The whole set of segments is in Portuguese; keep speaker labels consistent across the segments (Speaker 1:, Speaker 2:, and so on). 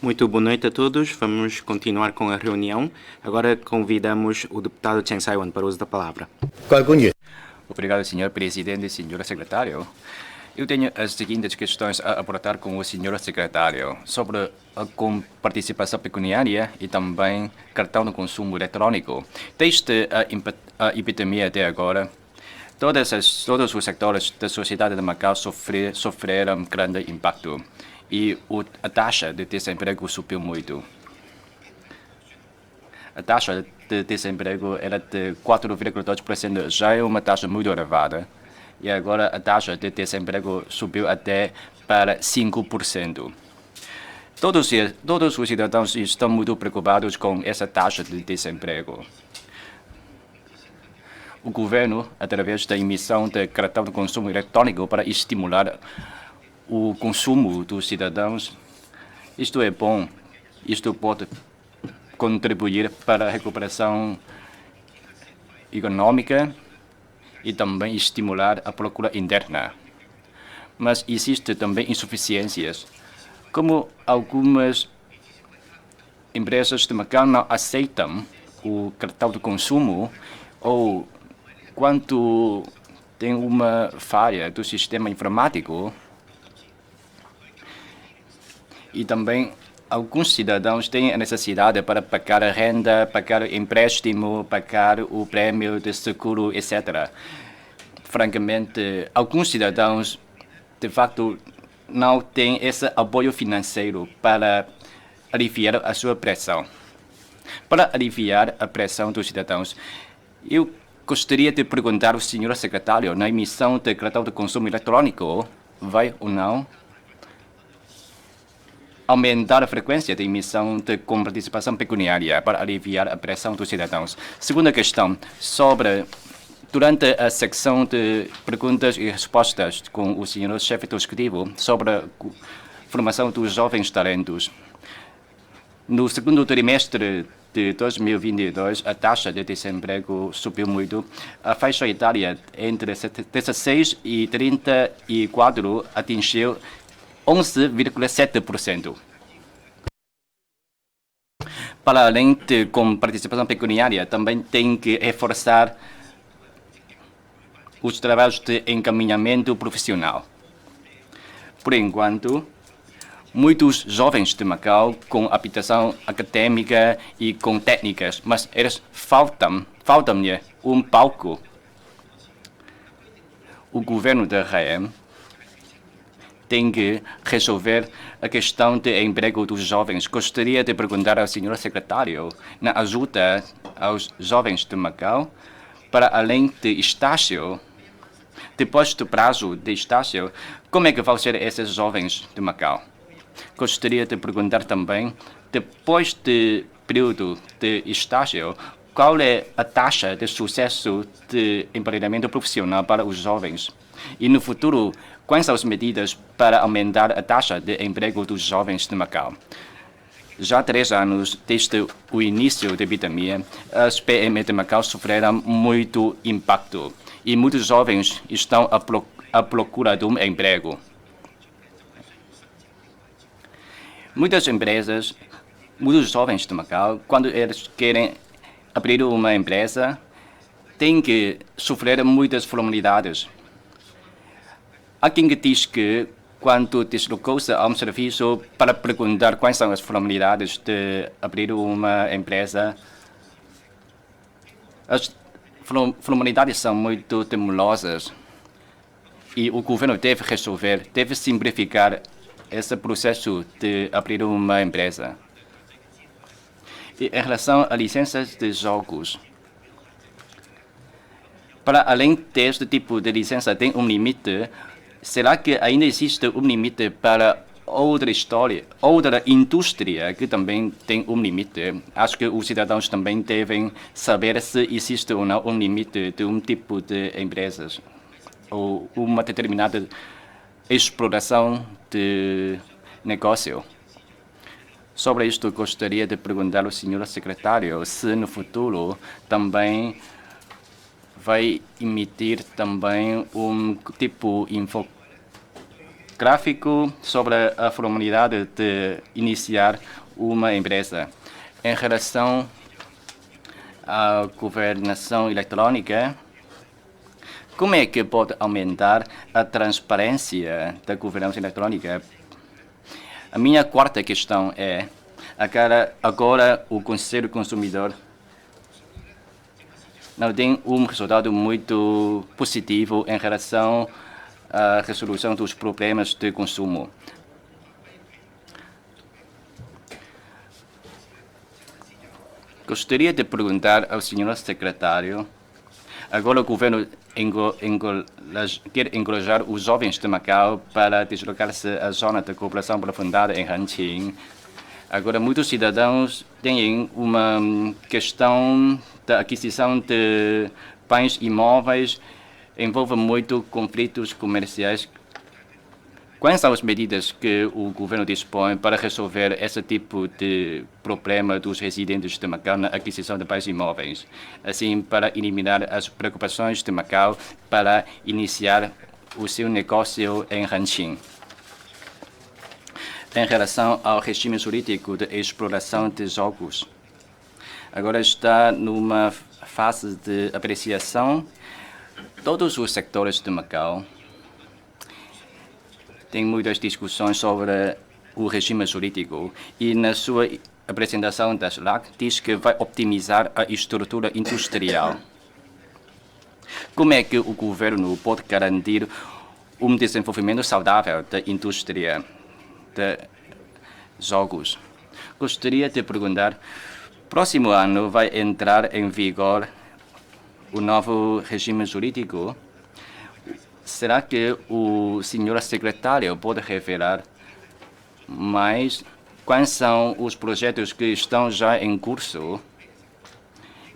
Speaker 1: Muito boa noite a todos. Vamos continuar com a reunião. Agora convidamos o deputado Chen Sai-wan para o uso da palavra.
Speaker 2: Obrigado, Sr. Presidente e Sr. Secretário. Eu tenho as seguintes questões a abordar com o Sr. Secretário sobre a participação pecuniária e também cartão de consumo eletrônico. Desde a epidemia até agora, todos os setores da sociedade de Macau sofreram grande impacto e a taxa de desemprego subiu muito. A taxa de desemprego era de 4,2%, já é uma taxa muito elevada. E agora a taxa de desemprego subiu até para 5%. Todos os cidadãos estão muito preocupados com essa taxa de desemprego. O governo, através da emissão de cartão de consumo eletrônico para estimular o consumo dos cidadãos, isto é bom, isto pode contribuir para a recuperação econômica e também estimular a procura interna. Mas existem também insuficiências, como algumas empresas de Macau não aceitam o cartão de consumo ou quando tem uma falha do sistema informático. E também alguns cidadãos têm a necessidade para pagar a renda, pagar o empréstimo, pagar o prêmio de seguro, etc. Francamente, alguns cidadãos, de facto, não têm esse apoio financeiro para aliviar a sua pressão. Para aliviar a pressão dos cidadãos, eu gostaria de perguntar ao Sr. Secretário, na emissão de cartão de consumo eletrônico, vai ou não aumentar a frequência de emissão com participação pecuniária para aliviar a pressão dos cidadãos. Segunda questão, durante a secção de perguntas e respostas com o Sr. Chefe do Executivo sobre a formação dos jovens talentos. No segundo trimestre de 2022, a taxa de desemprego subiu muito. A faixa etária entre 16 e 34 atingiu 11,7%. Para além de com participação pecuniária, também tem que reforçar os trabalhos de encaminhamento profissional. Por enquanto, muitos jovens de Macau com habilitação acadêmica e com técnicas, mas eles faltam-lhe um palco. O governo da RAEM tem que resolver a questão de emprego dos jovens. Gostaria de perguntar ao Sr. Secretário, na ajuda aos jovens de Macau, para além de estágio, depois do prazo de estágio, como é que vão ser esses jovens de Macau? Gostaria de perguntar também, depois do período de estágio, qual é a taxa de sucesso de empreendedorismo profissional para os jovens? E no futuro, quais são as medidas para aumentar a taxa de emprego dos jovens de Macau? Já há 3 anos, desde o início da epidemia, as PME de Macau sofreram muito impacto e muitos jovens estão à procura de um emprego. Muitas empresas, muitos jovens de Macau, quando eles querem abrir uma empresa, têm que sofrer muitas formalidades. Há quem diz que, quando deslocou-se a um serviço para perguntar quais são as formalidades de abrir uma empresa, as formalidades são muito demorosas e o governo deve resolver, deve simplificar esse processo de abrir uma empresa. E em relação a licenças de jogos, para além deste tipo de licença, tem um limite. Será que ainda existe um limite para outra indústria que também tem um limite? Acho que os cidadãos também devem saber se existe ou não um limite de um tipo de empresas ou uma determinada exploração de negócio. Sobre isto, gostaria de perguntar ao Sr. Secretário se no futuro também vai emitir também um tipo gráfico sobre a formalidade de iniciar uma empresa. Em relação à governação eletrônica, como é que pode aumentar a transparência da governança eletrônica? A minha quarta questão é, agora o Conselho Consumidor não tem um resultado muito positivo em relação à resolução dos problemas de consumo. Gostaria de perguntar ao senhor secretário, agora o governo quer encorajar os jovens de Macau para deslocar-se à zona de cooperação aprofundada em Hanqing. Agora, muitos cidadãos têm uma questão da aquisição de bens imóveis, envolve muito conflitos comerciais. Quais são as medidas que o governo dispõe para resolver esse tipo de problema dos residentes de Macau na aquisição de bens imóveis, assim para eliminar as preocupações de Macau para iniciar o seu negócio em Hanqing? Em relação ao regime jurídico de exploração de jogos, agora está numa fase de apreciação. Todos os sectores de Macau têm muitas discussões sobre o regime jurídico e na sua apresentação da SLAC diz que vai optimizar a estrutura industrial. Como é que o governo pode garantir um desenvolvimento saudável da indústria de jogos? Gostaria de perguntar, próximo ano vai entrar em vigor o novo regime jurídico? Será que o senhor secretário pode revelar mais quais são os projetos que estão já em curso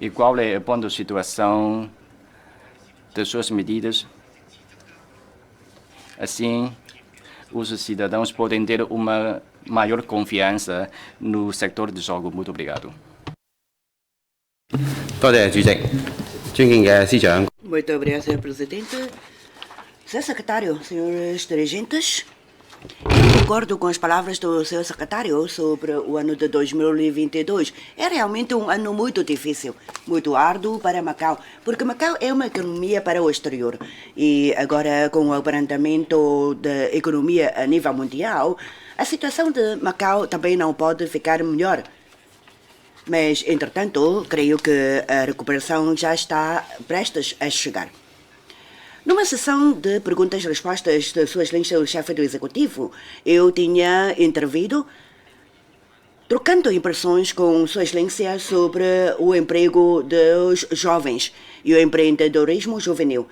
Speaker 2: e qual é a ponto de situação das suas medidas? Assim, os cidadãos podem ter uma maior confiança no setor de jogo. Muito obrigado.
Speaker 3: Muito obrigado, Sr. Presidente. Sr. Secretário, senhores dirigentes, concordo com as palavras do Sr. Secretário sobre o ano de 2022. É realmente um ano muito difícil, muito árduo para Macau, porque Macau é uma economia para o exterior. E agora, com o abrandamento da economia a nível mundial, a situação de Macau também não pode ficar melhor. Mas, entretanto, creio que a recuperação já está prestes a chegar. Numa sessão de perguntas e respostas de Sua Excelência, o chefe do Executivo, eu tinha intervido, trocando impressões com Sua Excelência sobre o emprego dos jovens e o empreendedorismo juvenil.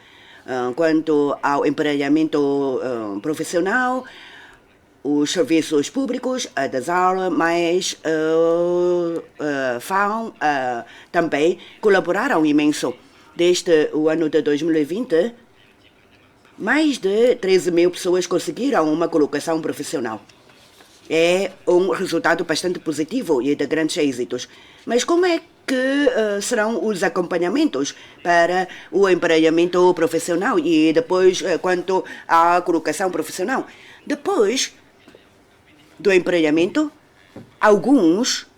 Speaker 3: Quanto ao emparelhamento profissional, os serviços públicos, a DASAL, mas FAO também colaboraram imenso. Desde o ano de 2020, mais de 13 mil pessoas conseguiram uma colocação profissional. É um resultado bastante positivo e de grandes êxitos. Mas como é que serão os acompanhamentos para o emparelhamento profissional e depois quanto à colocação profissional? Depois do emparelhamento, alguns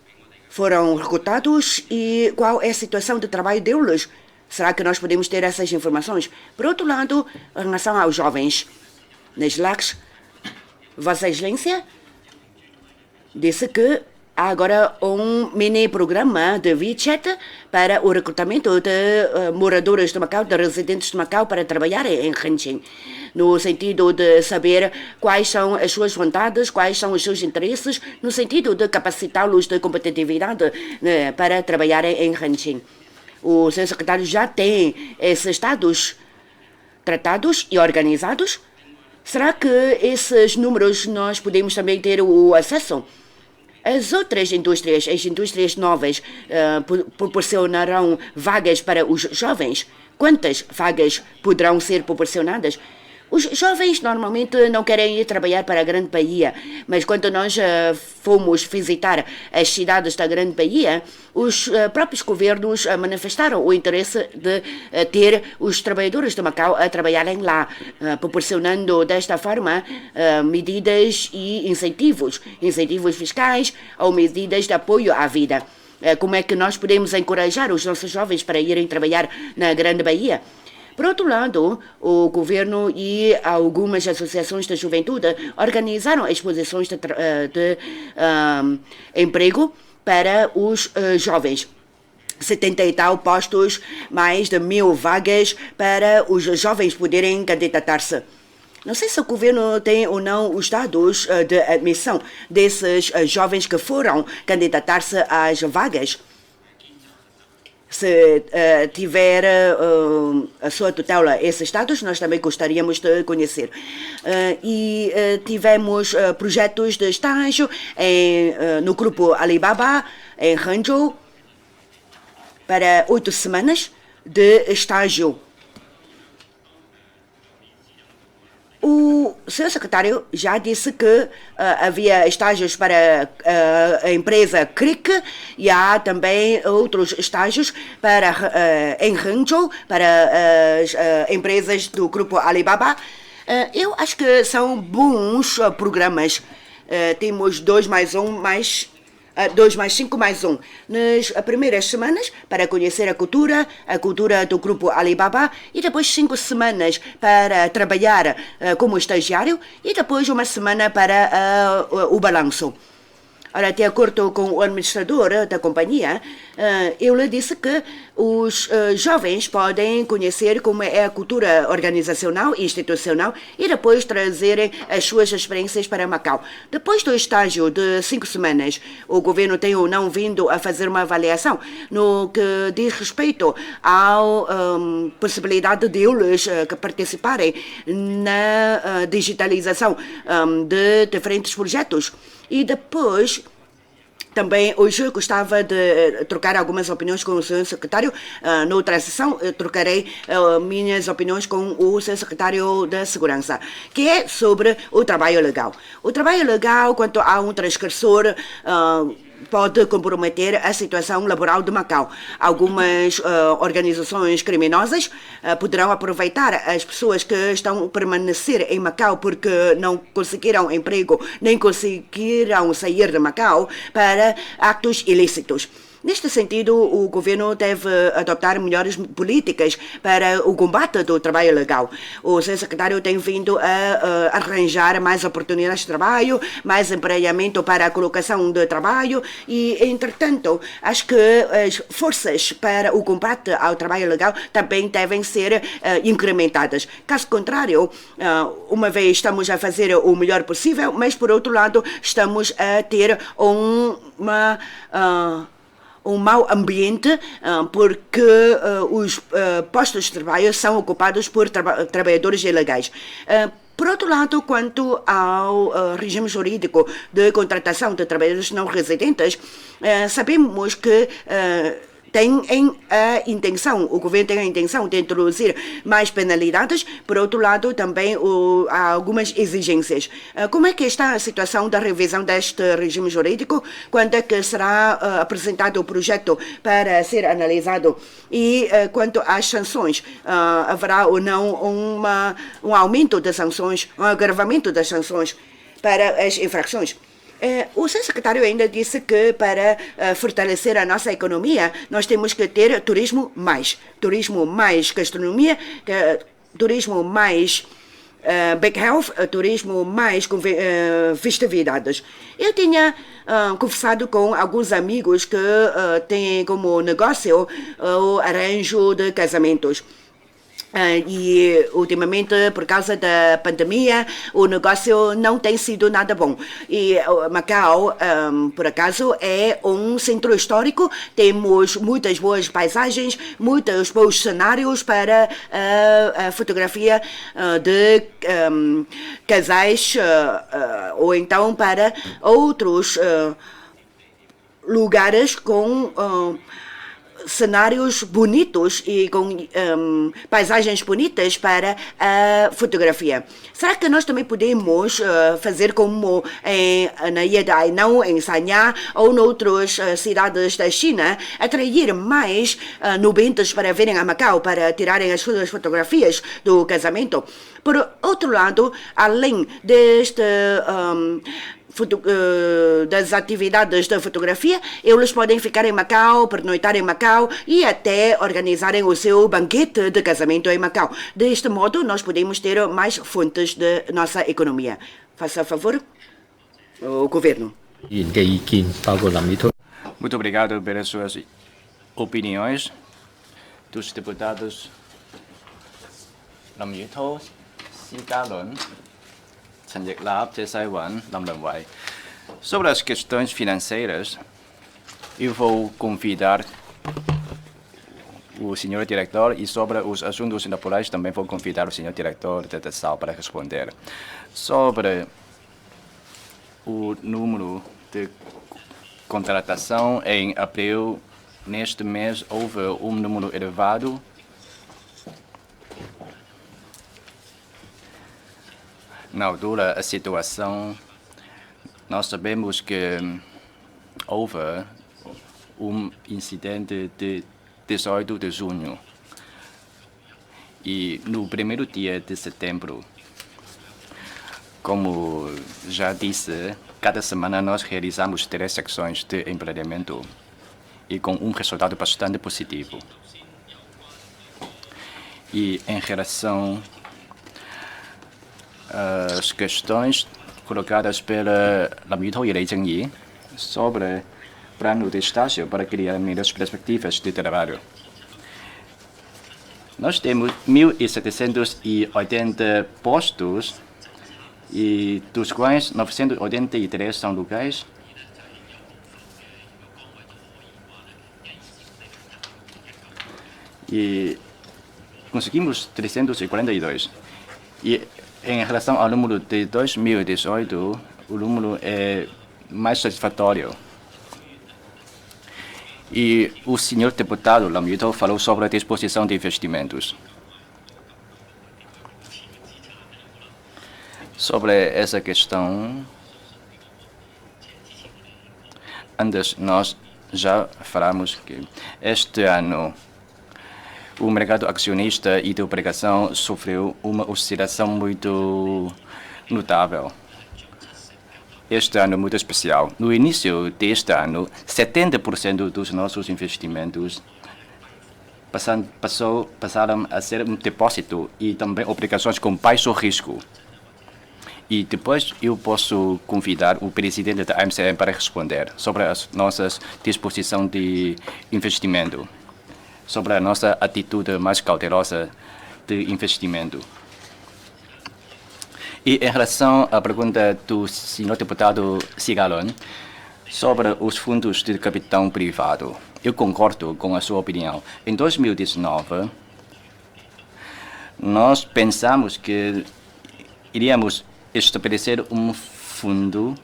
Speaker 3: foram recrutados e qual é a situação de trabalho deles? Será que nós podemos ter essas informações? Por outro lado, em relação aos jovens, nas LACs, Vossa Excelência disse que há agora um mini-programa de WeChat para o recrutamento de moradores de Macau, de residentes de Macau, para trabalhar em Hanqing, no sentido de saber quais são as suas vontades, quais são os seus interesses, no sentido de capacitá-los de competitividade para trabalhar em Hanqing. O seu secretário já tem esses dados tratados e organizados? Será que esses números nós podemos também ter o acesso? As outras indústrias, as indústrias novas, proporcionarão vagas para os jovens? Quantas vagas poderão ser proporcionadas? Os jovens normalmente não querem ir trabalhar para a Grande Bahia, mas quando nós fomos visitar as cidades da Grande Bahia, os próprios governos manifestaram o interesse de ter os trabalhadores de Macau a trabalharem lá, proporcionando desta forma medidas e incentivos fiscais ou medidas de apoio à vida. Como é que nós podemos encorajar os nossos jovens para irem trabalhar na Grande Bahia? Por outro lado, o governo e algumas associações da juventude organizaram exposições de emprego para os jovens. 70 e tal postos, mais de 1.000 vagas para os jovens poderem candidatar-se. Não sei se o governo tem ou não os dados de admissão desses jovens que foram candidatar-se às vagas. Se tiver a sua tutela esses dados, nós também gostaríamos de conhecer. Tivemos projetos de estágio no grupo Alibaba, em Hangzhou, para 8 semanas de estágio. O seu secretário já disse que havia estágios para a empresa CRIC e há também outros estágios em Hangzhou para as empresas do grupo Alibaba. Eu acho que são bons programas. Temos 2 mais 5 mais 1 nas primeiras semanas para conhecer a cultura do grupo Alibaba e depois 5 semanas para trabalhar como estagiário e depois 1 semana para o balanço. Ora, de acordo com o administrador da companhia, ele disse que os jovens podem conhecer como é a cultura organizacional e institucional e depois trazerem as suas experiências para Macau. Depois do estágio de 5 semanas, o governo tem ou não vindo a fazer uma avaliação no que diz respeito à possibilidade deles participarem na digitalização de diferentes projetos. E depois, também hoje gostava de trocar algumas opiniões com o seu secretário. Noutra sessão, trocarei minhas opiniões com o seu secretário de Segurança, que é sobre o trabalho legal. O trabalho legal, quanto a um transgressor, pode comprometer a situação laboral de Macau. Algumas organizações criminosas poderão aproveitar as pessoas que estão a permanecer em Macau porque não conseguiram emprego nem conseguiram sair de Macau para atos ilícitos. Neste sentido, o governo deve adotar melhores políticas para o combate do trabalho legal. O seu secretário tem vindo a arranjar mais oportunidades de trabalho, mais empregamento para a colocação de trabalho e, entretanto, acho que as forças para o combate ao trabalho legal também devem ser incrementadas. Caso contrário, uma vez estamos a fazer o melhor possível, mas, por outro lado, estamos a ter um mau ambiente porque os postos de trabalho são ocupados por trabalhadores ilegais. Por outro lado, quanto ao regime jurídico de contratação de trabalhadores não residentes, sabemos que o governo tem a intenção de introduzir mais penalidades. Por outro lado, também há algumas exigências. Como é que está a situação da revisão deste regime jurídico? Quando é que será apresentado o projeto para ser analisado? E quanto às sanções, haverá ou não um aumento das sanções, um agravamento das sanções para as infrações? O seu secretário ainda disse que para fortalecer a nossa economia, nós temos que ter turismo mais gastronomia, turismo mais big health, turismo mais festividades. Eu tinha conversado com alguns amigos que têm como negócio o arranjo de casamentos. E ultimamente, por causa da pandemia, o negócio não tem sido nada bom. E Macau, por acaso, é um centro histórico, temos muitas boas paisagens, muitos bons cenários para a fotografia de casais ou então para outros lugares com cenários bonitos e com paisagens bonitas para a fotografia. Será que nós também podemos fazer como na Ilha de Hainan, em Sanya ou noutras cidades da China, atrair mais nubentes para virem a Macau para tirarem as suas fotografias do casamento? Por outro lado, além das atividades de fotografia, eles podem ficar em Macau, pernoitar em Macau e até organizarem o seu banquete de casamento em Macau. Deste modo, nós podemos ter mais fontes de nossa economia. Faça favor, o governo.
Speaker 2: Muito obrigado pelas suas opiniões dos deputados Lam Yuto, Si Ka-lun, Chen Yek-lap, Che Sai-wan, Lam Lam-wai. Sobre as questões financeiras, eu vou convidar o senhor diretor e sobre os assuntos laborais também vou convidar o senhor diretor da TESAL para responder. Sobre o número de contratação em abril, neste mês houve um número elevado. Na altura, a situação, nós sabemos que houve um incidente de 18 de junho e no primeiro dia de setembro, como já disse, cada semana nós realizamos 3 secções de empreendimento e com um resultado bastante positivo. E em relação às questões colocadas pela Lam Yuto e Lei Zhengyi sobre plano de estágio para criar melhores perspectivas de trabalho. Nós temos 1.780 postos, e dos quais 983 são locais e conseguimos 342. E em relação ao número de 2018, o número é mais satisfatório. E o senhor deputado Lam Yuto falou sobre a disposição de investimentos. Sobre essa questão, antes nós já falamos que este ano o mercado acionista e de obrigação sofreu uma oscilação muito notável. Este ano muito especial. No início deste ano, 70% dos nossos investimentos passaram a ser um depósito e também obrigações com baixo risco. E depois eu posso convidar o presidente da AMCM para responder sobre a nossa disposição de investimento, sobre a nossa atitude mais cautelosa de investimento. E em relação à pergunta do senhor deputado Si Ka-lun sobre os fundos de capital privado, eu concordo com a sua opinião. Em 2019, nós pensamos que iríamos estabelecer um fundo,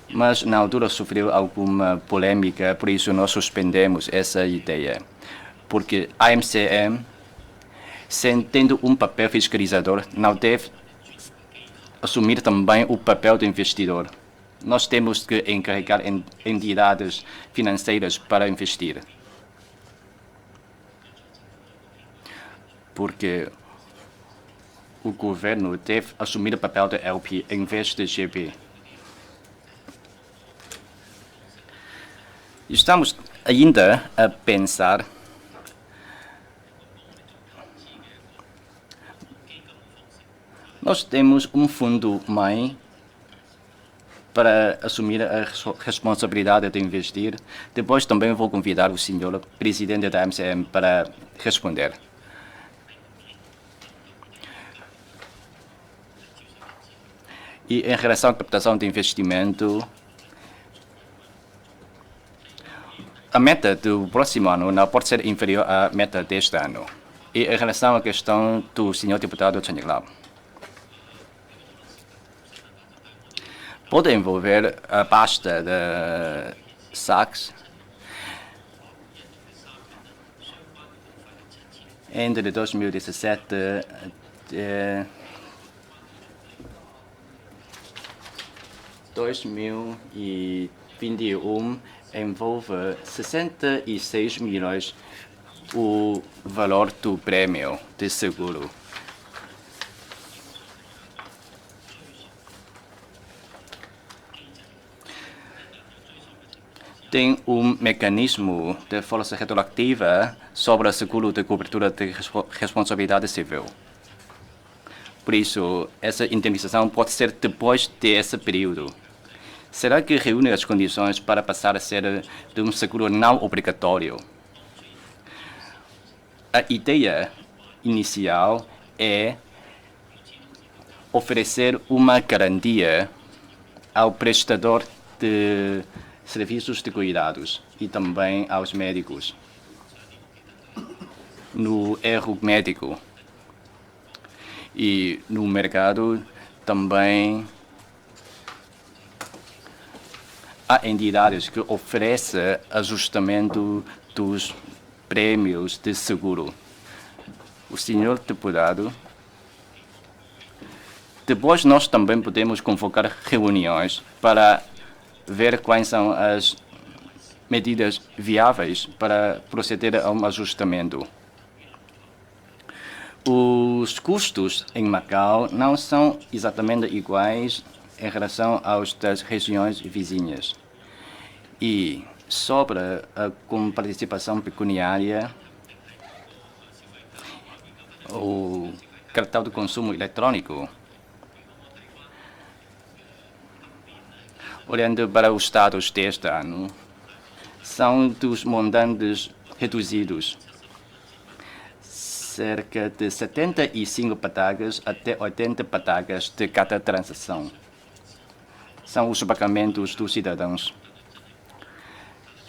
Speaker 2: mas na altura sofreu alguma polêmica, por isso nós suspendemos essa ideia, porque a AMCM, tendo um papel fiscalizador, não deve assumir também o papel do investidor. Nós temos que encarregar entidades financeiras para investir, porque o governo deve assumir o papel de LP em vez de GP. Estamos ainda a pensar nós temos um fundo-mãe para assumir a responsabilidade de investir. Depois também vou convidar o senhor presidente da AMCM para responder. E em relação à captação de investimento, a meta do próximo ano não pode ser inferior à meta deste ano. E em relação à questão do senhor deputado Chen Yek-lap, pode envolver a pasta de SACs Entre 2017 e 2021 envolve 66 milhões o valor do prêmio de seguro. Tem um mecanismo de força retroativa sobre o seguro de cobertura de responsabilidade civil. Por isso, essa indenização pode ser depois desse período. Será que reúne as condições para passar a ser de um seguro não obrigatório? A ideia inicial é oferecer uma garantia ao prestador de serviços de cuidados e também aos médicos no erro médico. E no mercado também há entidades que oferecem ajustamento dos prêmios de seguro. O senhor deputado, depois nós também podemos convocar reuniões para ver quais são as medidas viáveis para proceder a um ajustamento. Os custos em Macau não são exatamente iguais em relação aos das regiões vizinhas. E sobre a participação pecuniária, o cartão de consumo eletrônico, olhando para os dados deste ano, são dos montantes reduzidos. Cerca de 75 patagas até 80 patagas de cada transação. São os pagamentos dos cidadãos.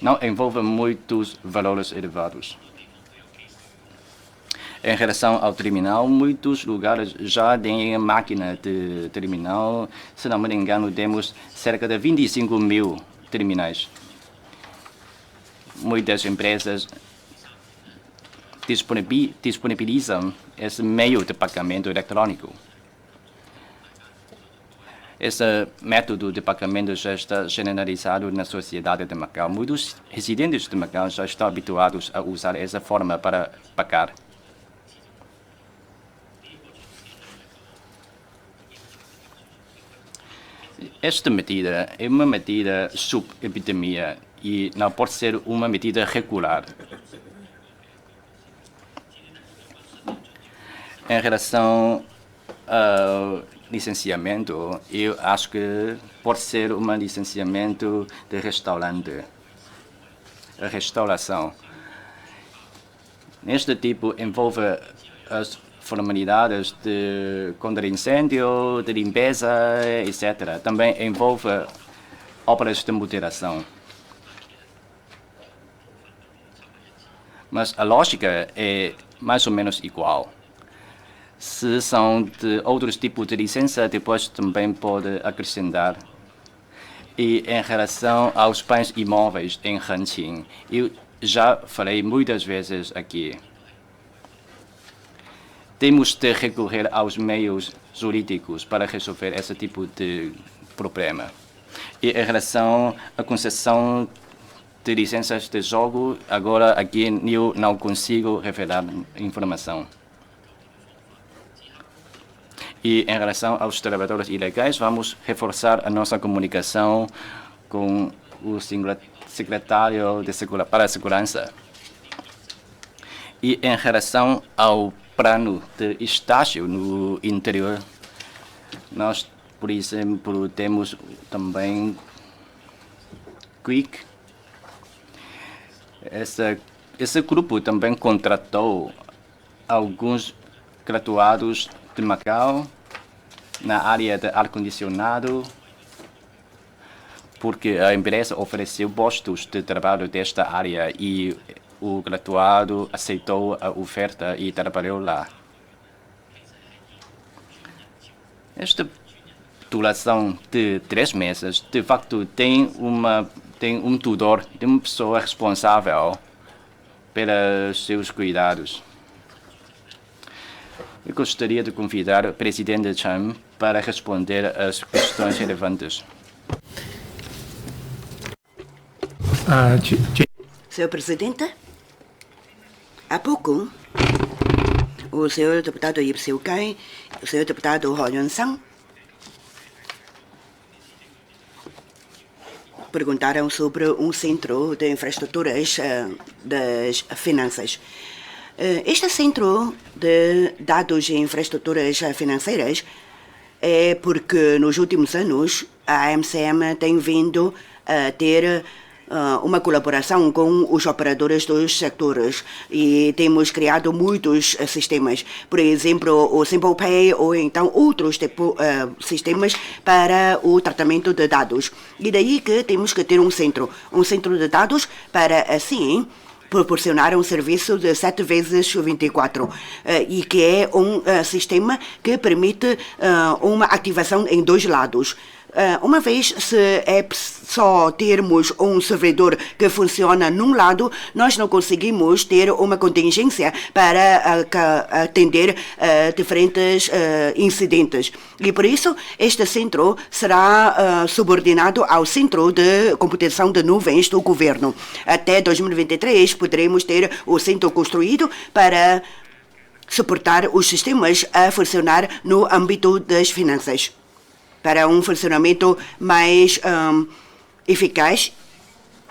Speaker 2: Não envolve muitos valores elevados. Em relação ao terminal, muitos lugares já têm máquina de terminal. Se não me engano, temos cerca de 25 mil terminais. Muitas empresas disponibilizam esse meio de pagamento eletrônico. Esse método de pagamento já está generalizado na sociedade de Macau. Muitos residentes de Macau já estão habituados a usar essa forma para pagar. Esta medida é uma medida sub-epidemia e não pode ser uma medida regular. Em relação ao licenciamento, eu acho que pode ser um licenciamento de restaurante, a restauração. Neste tipo envolve as formalidades de contra incêndio, de limpeza, etc. Também envolve obras de moderação. Mas a lógica é mais ou menos igual. Se são de outros tipos de licença, depois também pode acrescentar. E em relação aos bens imóveis em Hanqing, eu já falei muitas vezes aqui. Temos de recorrer aos meios jurídicos para resolver esse tipo de problema. E em relação à concessão de licenças de jogo, agora aqui eu não consigo revelar informação. E em relação aos trabalhadores ilegais, vamos reforçar a nossa comunicação com o secretário para a segurança. E em relação ao plano de estágio no interior, nós, por exemplo, temos também Quick. Esse grupo também contratou alguns graduados de Macau na área de ar-condicionado, porque a empresa ofereceu postos de trabalho desta área e o graduado aceitou a oferta e trabalhou lá. Esta duração de 3 meses, de facto, tem um tutor, tem uma pessoa responsável pelos seus cuidados. Eu gostaria de convidar o presidente Chen para responder às questões relevantes.
Speaker 3: Senhor Presidente, há pouco, o senhor deputado Ip Siu Kai, o senhor deputado Ho Yuan-sang perguntaram sobre um centro de infraestruturas das finanças. Este centro de dados e infraestruturas financeiras é porque nos últimos anos a AMCM tem vindo a ter uma colaboração com os operadores dos setores e temos criado muitos sistemas, por exemplo, o Simple Pay ou então outros sistemas para o tratamento de dados. E daí que temos que ter um centro de dados para assim proporcionar um serviço de 7 vezes 24 e que é um sistema que permite uma ativação em dois lados. Uma vez se é só termos um servidor que funciona num lado, nós não conseguimos ter uma contingência para atender diferentes incidentes. E por isso, este centro será subordinado ao Centro de Computação de Nuvens do Governo. Até 2023, poderemos ter o centro construído para suportar os sistemas a funcionar no âmbito das finanças, para um funcionamento mais eficaz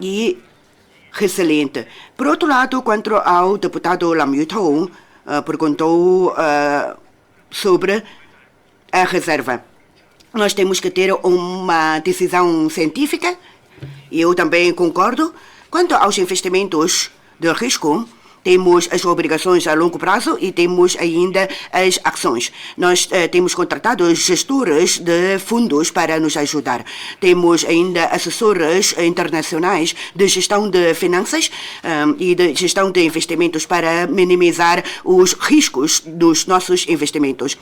Speaker 3: e resiliente. Por outro lado, quanto ao deputado Lam Yu-tong, perguntou sobre a reserva. Nós temos que ter uma decisão científica, e eu também concordo. Quanto aos investimentos de risco, temos as obrigações a longo prazo e temos ainda as ações. Nós temos contratado gestores de fundos para nos ajudar. Temos ainda assessores internacionais de gestão de finanças e de gestão de investimentos para minimizar os riscos dos nossos investimentos.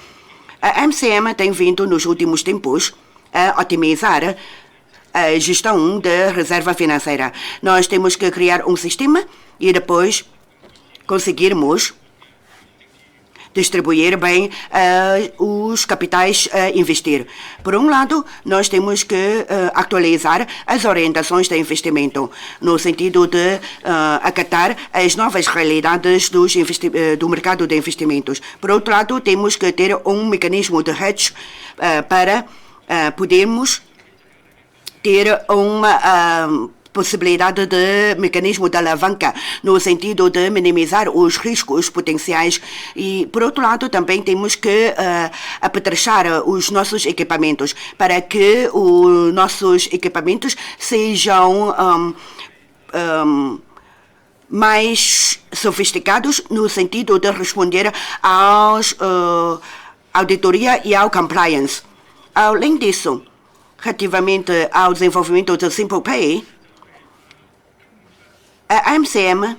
Speaker 3: A MCM tem vindo nos últimos tempos a otimizar a gestão da reserva financeira. Nós temos que criar um sistema e depois conseguirmos distribuir bem os capitais a investir. Por um lado, nós temos que atualizar as orientações de investimento, no sentido de acatar as novas realidades do mercado de investimentos. Por outro lado, temos que ter um mecanismo de hedge para podermos ter uma possibilidade de mecanismo de alavanca, no sentido de minimizar os riscos potenciais. E, por outro lado, também temos que apetrechar os nossos equipamentos para que os nossos equipamentos sejam mais sofisticados no sentido de responder aos auditoria e ao compliance. Além disso, relativamente ao desenvolvimento do Simple Pay, a AMCM,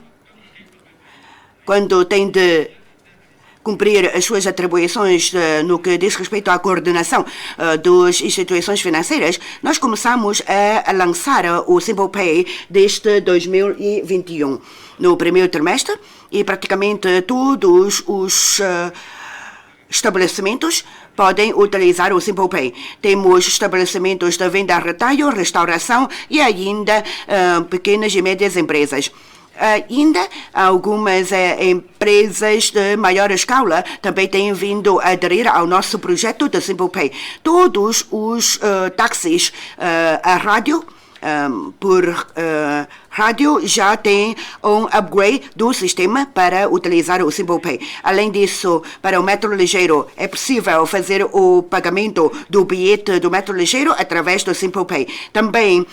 Speaker 3: quando tem de cumprir as suas atribuições no que diz respeito à coordenação das instituições financeiras, nós começamos a lançar o Simple Pay desde 2021, no primeiro trimestre, e praticamente todos os estabelecimentos podem utilizar o Simple Pay. Temos estabelecimentos de venda a retalho, restauração e ainda pequenas e médias empresas. Ainda algumas empresas de maior escala também têm vindo a aderir ao nosso projeto de Simple Pay. Todos os táxis a rádio, por rádio, já tem um upgrade do sistema para utilizar o Simple Pay. Além disso, para o metro ligeiro, é possível fazer o pagamento do bilhete do metro ligeiro através do Simple Pay. Também,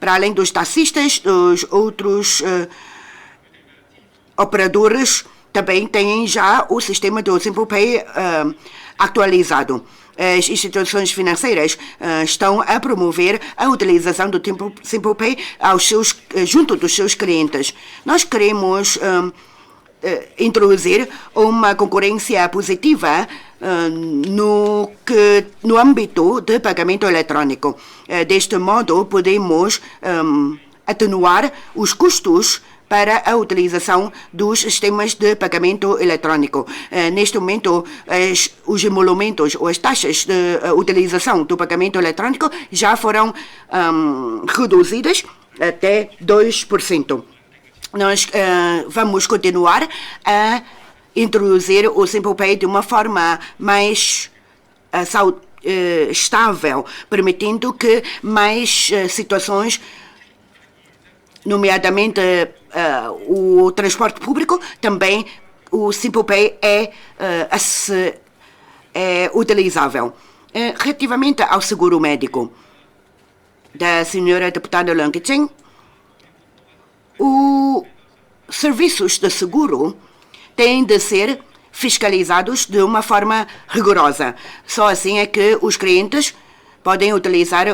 Speaker 3: para além dos taxistas, os outros operadores também têm já o sistema do Simple Pay atualizado. As instituições financeiras estão a promover a utilização do Simple Pay junto dos seus clientes. Nós queremos introduzir uma concorrência positiva no âmbito de pagamento eletrônico. Deste modo, podemos atenuar os custos para a utilização dos sistemas de pagamento eletrônico. Neste momento, os emolumentos ou as taxas de utilização do pagamento eletrônico já foram reduzidas até 2%. Nós vamos continuar a introduzir o Simple Pay de uma forma mais estável, permitindo que mais situações, nomeadamente o transporte público, também o Simple Pay é utilizável. Relativamente ao seguro médico da senhora deputada Langchen, os serviços de seguro têm de ser fiscalizados de uma forma rigorosa. Só assim é que os clientes podem utilizar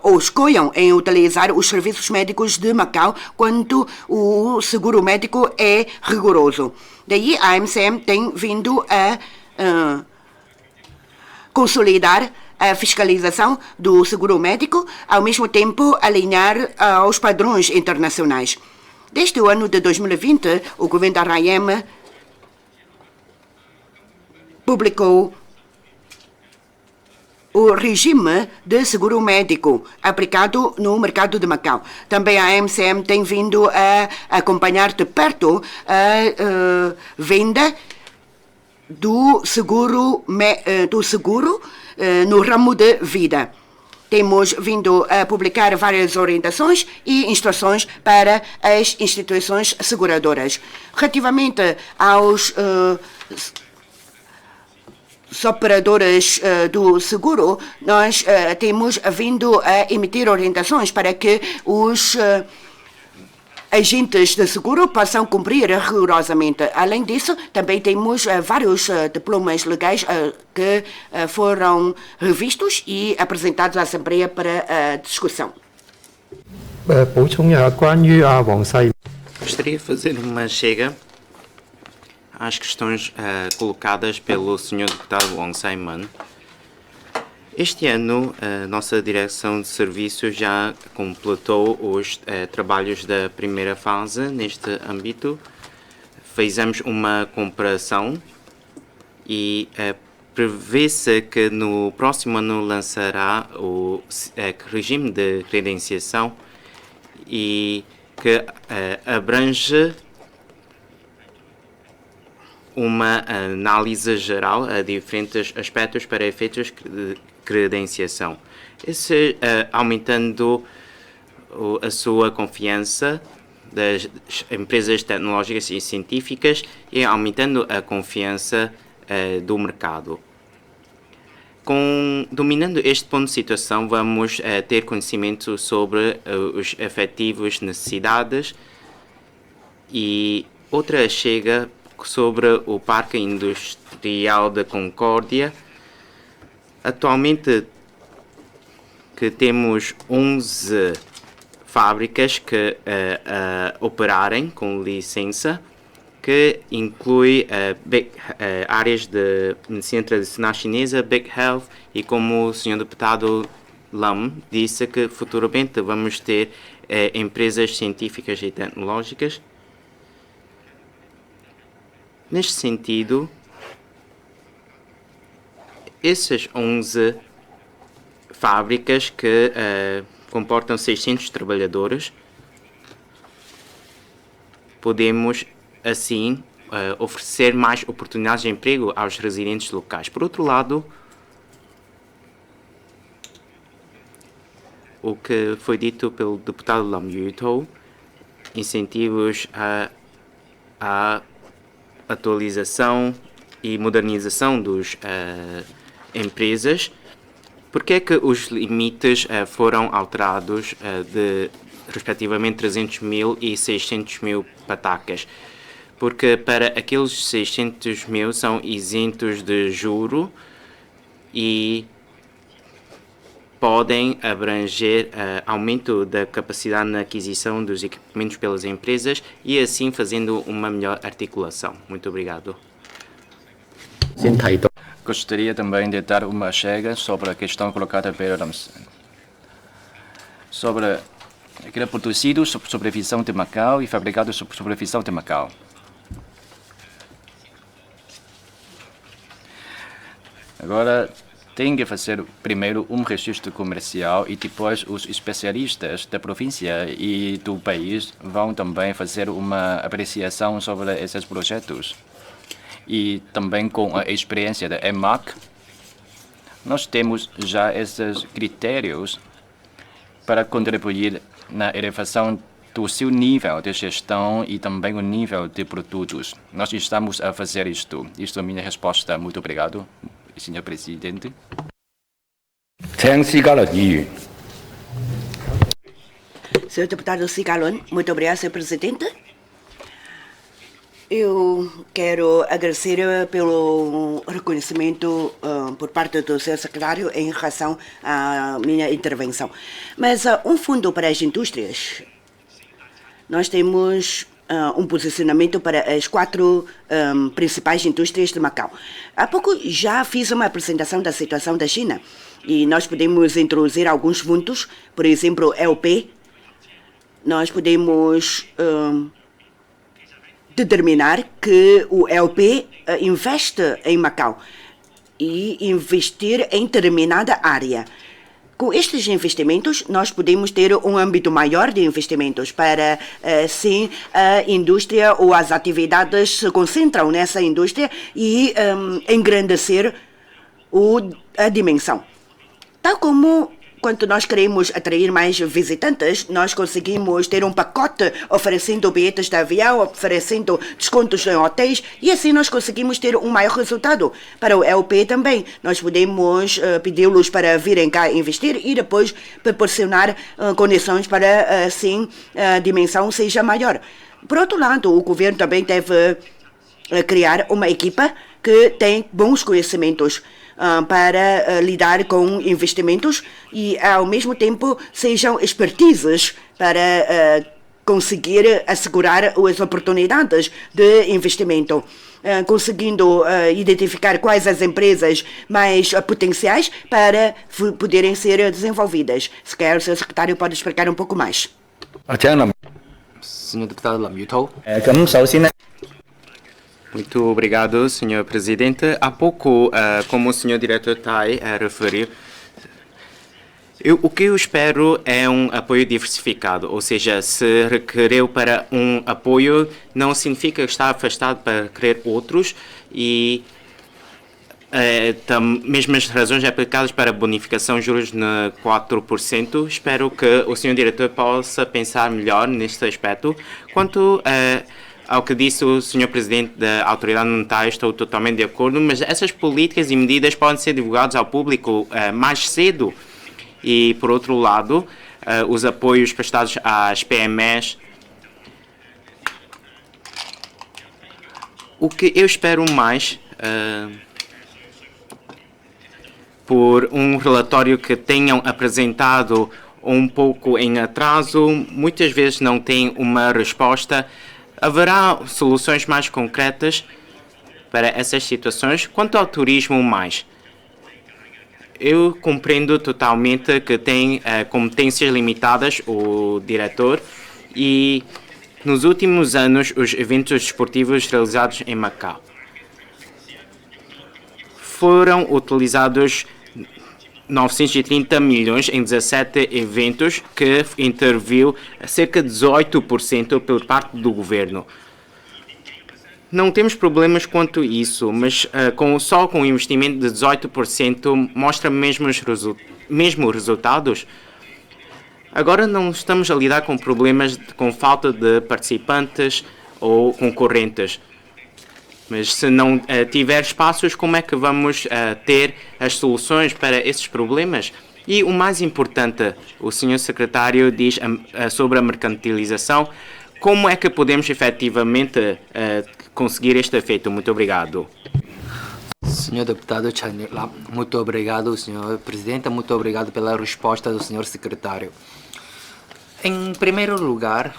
Speaker 3: ou escolham em utilizar os serviços médicos de Macau quando o seguro médico é rigoroso. Daí a AMCM tem vindo a consolidar a fiscalização do seguro médico, ao mesmo tempo alinhar aos padrões internacionais. Desde o ano de 2020, o governo da RAM publicou o regime de seguro médico aplicado no mercado de Macau. Também a AMCM tem vindo a acompanhar de perto a venda do seguro no ramo de vida. Temos vindo a publicar várias orientações e instruções para as instituições seguradoras. Relativamente aos operadoras do seguro, nós temos vindo a emitir orientações para que os agentes de seguro possam cumprir rigorosamente. Além disso, também temos vários diplomas legais que foram revistos e apresentados à Assembleia para discussão.
Speaker 1: Gostaria de fazer uma chega às questões colocadas pelo Sr. Deputado Wong Sai-man. Este ano, a nossa Direção de Serviços já completou os trabalhos da primeira fase neste âmbito. Fizemos uma comparação e prevê-se que no próximo ano lançará o regime de credenciação e que abrange uma análise geral a diferentes aspectos para efeitos de credenciação. Esse aumentando a sua confiança das empresas tecnológicas e científicas e aumentando a confiança do mercado. Dominando este ponto de situação, vamos ter conhecimento sobre os efetivos necessidades e outra chega sobre o Parque Industrial da Concórdia. Atualmente que temos 11 fábricas que operarem com licença, que inclui áreas de medicina tradicional chinesa, Big Health, e como o Sr. Deputado Lam disse que futuramente vamos ter empresas científicas e tecnológicas. Neste sentido, essas 11 fábricas que comportam 600 trabalhadores, podemos assim oferecer mais oportunidades de emprego aos residentes locais. Por outro lado, o que foi dito pelo deputado Lam Yutou, incentivos à atualização e modernização das empresas. Por que é que os limites foram alterados de respectivamente 300 mil e 600 mil patacas? Porque para aqueles 600 mil são isentos de juro e podem abranger aumento da capacidade na aquisição dos equipamentos pelas empresas e assim fazendo uma melhor articulação. Muito obrigado.
Speaker 2: Gostaria também de dar uma chega sobre a questão colocada pelo Ramsen. Sobre que é produzido sob supervisão de Macau e fabricado sob supervisão de Macau. Agora, tem que fazer primeiro um registro comercial e depois os especialistas da província e do país vão também fazer uma apreciação sobre esses projetos. E também com a experiência da EMAC, nós temos já esses critérios para contribuir na elevação do seu nível de gestão e também o nível de produtos. Nós estamos a fazer isto. Isto é a minha resposta. Muito obrigado, senhor presidente.
Speaker 4: 請施嘉倫議員。
Speaker 3: Senhor deputado Cigalon, muito obrigado, senhor presidente. Eu quero agradecer pelo reconhecimento por parte do senhor secretário em relação à minha intervenção. Mas um fundo para as indústrias, nós temos um posicionamento para as 4 principais indústrias de Macau. Há pouco já fiz uma apresentação da situação da China e nós podemos introduzir alguns fundos, por exemplo, LP. Nós podemos determinar que o LP investe em Macau e investir em determinada área. Com estes investimentos, nós podemos ter um âmbito maior de investimentos para, sim, a indústria ou as atividades se concentram nessa indústria e engrandecer a dimensão. Tal como quando nós queremos atrair mais visitantes, nós conseguimos ter um pacote oferecendo bilhetes de avião, oferecendo descontos em hotéis e assim nós conseguimos ter um maior resultado. Para o LP também, nós podemos pedi-los para virem cá investir e depois proporcionar condições para assim a dimensão seja maior. Por outro lado, o governo também deve criar uma equipa que tem bons conhecimentos para lidar com investimentos e, ao mesmo tempo, sejam expertises para conseguir assegurar as oportunidades de investimento, conseguindo identificar quais as empresas mais potenciais para poderem ser desenvolvidas. Se quer, o seu secretário pode explicar um pouco mais.
Speaker 5: Senhor deputado Lam Yu-Tou.
Speaker 4: 咁首先呢，
Speaker 1: Muito obrigado, senhor presidente. Há pouco, como o senhor diretor Tai referiu, o que eu espero é um apoio diversificado, ou seja, se requereu para um apoio, não significa que está afastado para querer outros e mesmas razões aplicadas para bonificação de juros na 4%. Espero que o senhor diretor possa pensar melhor neste aspecto. Quanto ao que disse o Sr. Presidente da Autoridade Monetária, estou totalmente de acordo, mas essas políticas e medidas podem ser divulgadas ao público mais cedo. E, por outro lado, os apoios prestados às PMEs. O que eu espero mais por um relatório que tenham apresentado um pouco em atraso, muitas vezes não tem uma resposta. Haverá soluções mais concretas para essas situações? Quanto ao turismo mais, eu compreendo totalmente que tem competências limitadas o diretor e nos últimos anos os eventos desportivos realizados em Macau foram utilizados 930 milhões em 17 eventos, que interviu cerca de 18% por parte do governo. Não temos problemas quanto a isso, mas só com um investimento de 18% mostra mesmo resultados. Agora não estamos a lidar com problemas com falta de participantes ou concorrentes. Mas se não tiver espaços, como é que vamos ter as soluções para esses problemas? E o mais importante, o senhor secretário diz sobre a mercantilização. Como é que podemos efetivamente conseguir este efeito? Muito obrigado.
Speaker 5: Senhor deputado Channy Lam, muito obrigado, senhor presidente, muito obrigado pela resposta do senhor secretário. Em primeiro lugar,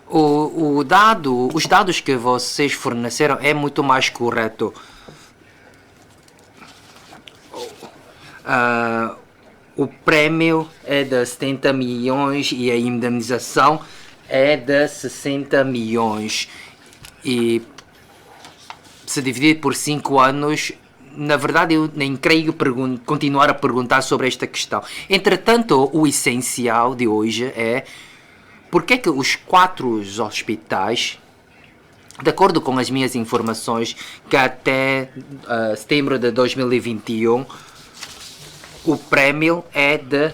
Speaker 5: os dados que vocês forneceram é muito mais correto. o prêmio é de 70 milhões e a indemnização é de 60 milhões. E se dividir por 5 anos, na verdade eu nem creio continuar a perguntar sobre esta questão. Entretanto, o essencial de hoje é porque é que os 4 hospitais, de acordo com as minhas informações, que até setembro de 2021 o prêmio é de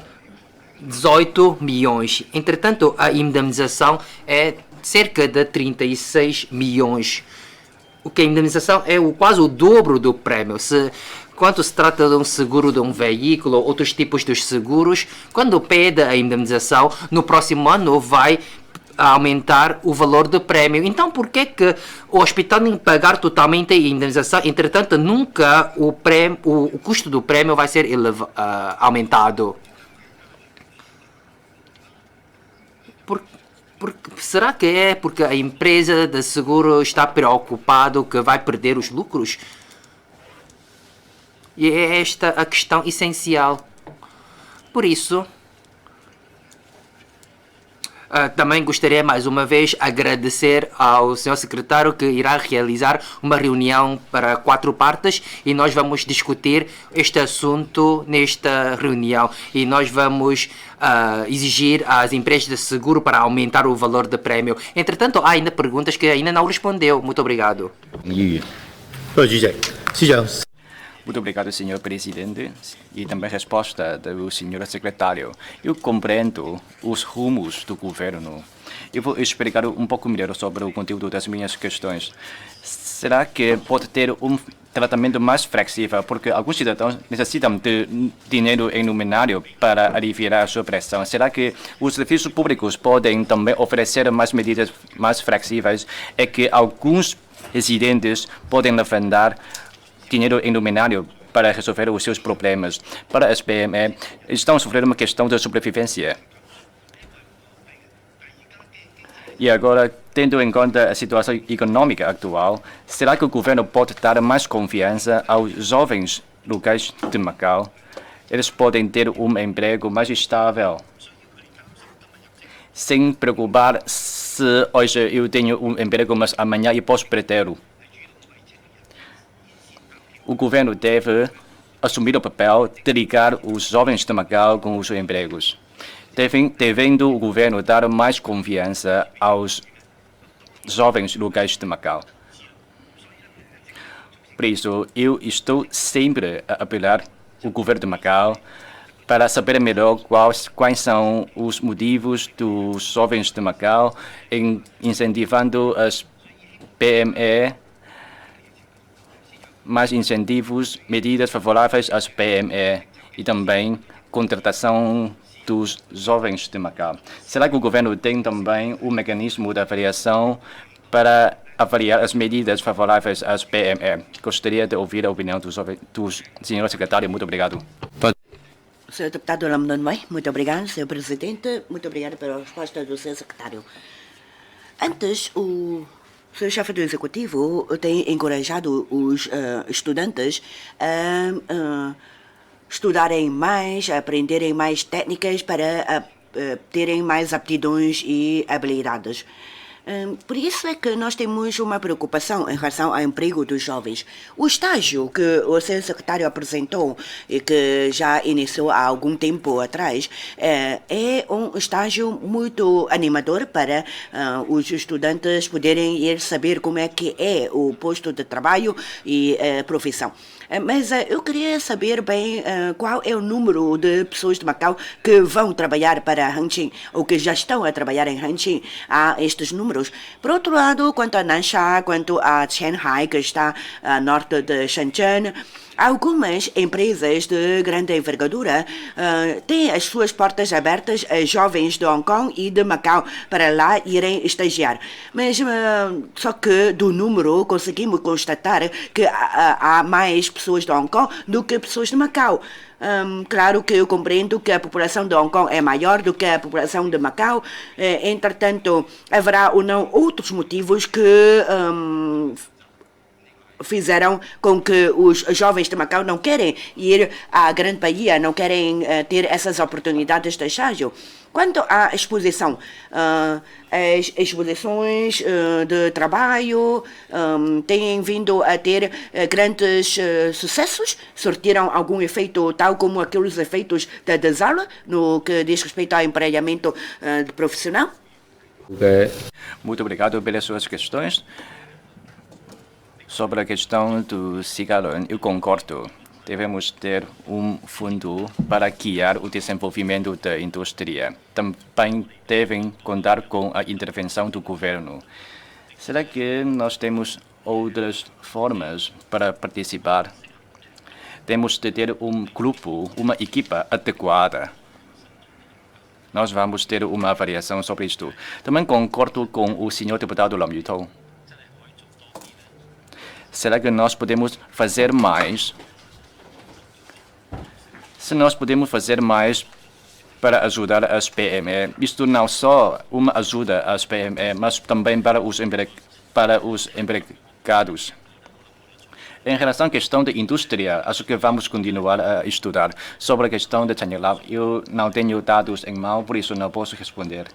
Speaker 5: 18 milhões. Entretanto, a indemnização é cerca de 36 milhões. O que a indemnização é quase o dobro do prêmio. Quando se trata de um seguro de um veículo ou outros tipos de seguros, quando pede a indemnização, no próximo ano vai aumentar o valor do prêmio. Então, por que o hospital tem que pagar totalmente a indemnização? Entretanto, nunca o custo do prêmio vai ser aumentado. Será que é porque a empresa de seguro está preocupada que vai perder os lucros? E é esta a questão essencial. Por isso, também gostaria mais uma vez agradecer ao Sr. Secretário que irá realizar uma reunião para 4 partes e nós vamos discutir este assunto nesta reunião e nós vamos exigir às empresas de seguro para aumentar o valor do prêmio. Entretanto, há ainda perguntas que ainda não respondeu. Muito obrigado.
Speaker 2: Muito obrigado, Sr. Presidente, e também a resposta do Sr. Secretário. Eu compreendo os rumos do governo. Eu vou explicar um pouco melhor sobre o conteúdo das minhas questões. Será que pode ter um tratamento mais flexível, porque alguns cidadãos necessitam de dinheiro em numerário para aliviar a sua pressão? Será que os serviços públicos podem também oferecer mais medidas mais flexíveis e que alguns residentes podem levantar dinheiro em numerário para resolver os seus problemas? Para as PME, estão sofrendo uma questão de sobrevivência. E agora, tendo em conta a situação econômica atual, será que o governo pode dar mais confiança aos jovens locais de Macau? Eles podem ter um emprego mais estável, sem preocupar se hoje eu tenho um emprego, mas amanhã eu posso perder-o. O governo deve assumir o papel de ligar os jovens de Macau com os seus empregos. Devendo o governo dar mais confiança aos jovens locais de Macau. Por isso, eu estou sempre a apelar ao governo de Macau para saber melhor quais são os motivos dos jovens de Macau incentivando as PME, mais incentivos, medidas favoráveis às PME e também contratação dos jovens de Macau. Será que o governo tem também um mecanismo de avaliação para avaliar as medidas favoráveis às PME? Gostaria de ouvir a opinião do senhor secretário. Muito obrigado.
Speaker 3: Sr. Deputado Lamdon Wai, muito obrigado, Sr. Presidente. Muito obrigado pela resposta do Sr. Secretário. Antes, o Sr. Chefe do Executivo tem encorajado os estudantes a estudarem mais, a aprenderem mais técnicas para terem mais aptidões e habilidades. Por isso é que nós temos uma preocupação em relação ao emprego dos jovens. O estágio que o Sr. Secretário apresentou e que já iniciou há algum tempo atrás é um estágio muito animador para os estudantes poderem ir saber como é que é o posto de trabalho e a profissão. Mas eu queria saber bem qual é o número de pessoas de Macau que vão trabalhar para Hengqin ou que já estão a trabalhar em Hengqin. Há estes números. Por outro lado, quanto a Nansha, quanto a Qianhai, que está a norte de Shenzhen, algumas empresas de grande envergadura têm as suas portas abertas a jovens de Hong Kong e de Macau para lá irem estagiar. Mas só que do número conseguimos constatar que há mais pessoas de Hong Kong do que pessoas de Macau. Claro que eu compreendo que a população de Hong Kong é maior do que a população de Macau. Entretanto, haverá ou não outros motivos que fizeram com que os jovens de Macau não querem ir à Grande Bahia, não querem ter essas oportunidades de estágio. Quanto à exposição, as exposições de trabalho têm vindo a ter grandes sucessos, surtiram algum efeito tal como aqueles efeitos da DESAL no que diz respeito ao empregamento profissional?
Speaker 2: Muito obrigado pelas suas questões. Sobre a questão do cigarro, eu concordo. Devemos ter um fundo para guiar o desenvolvimento da indústria. Também devem contar com a intervenção do governo. Será que nós temos outras formas para participar? Temos de ter um grupo, uma equipa adequada. Nós vamos ter uma avaliação sobre isto. Também concordo com o senhor deputado Lam Yutong. Será que nós podemos fazer mais? Se nós podemos fazer mais para ajudar as PME, isto não só uma ajuda às PME, mas também para os empregados. Em relação à questão da indústria, acho que vamos continuar a estudar. Sobre a questão da China Lab, eu não tenho dados em mão, por isso não posso responder.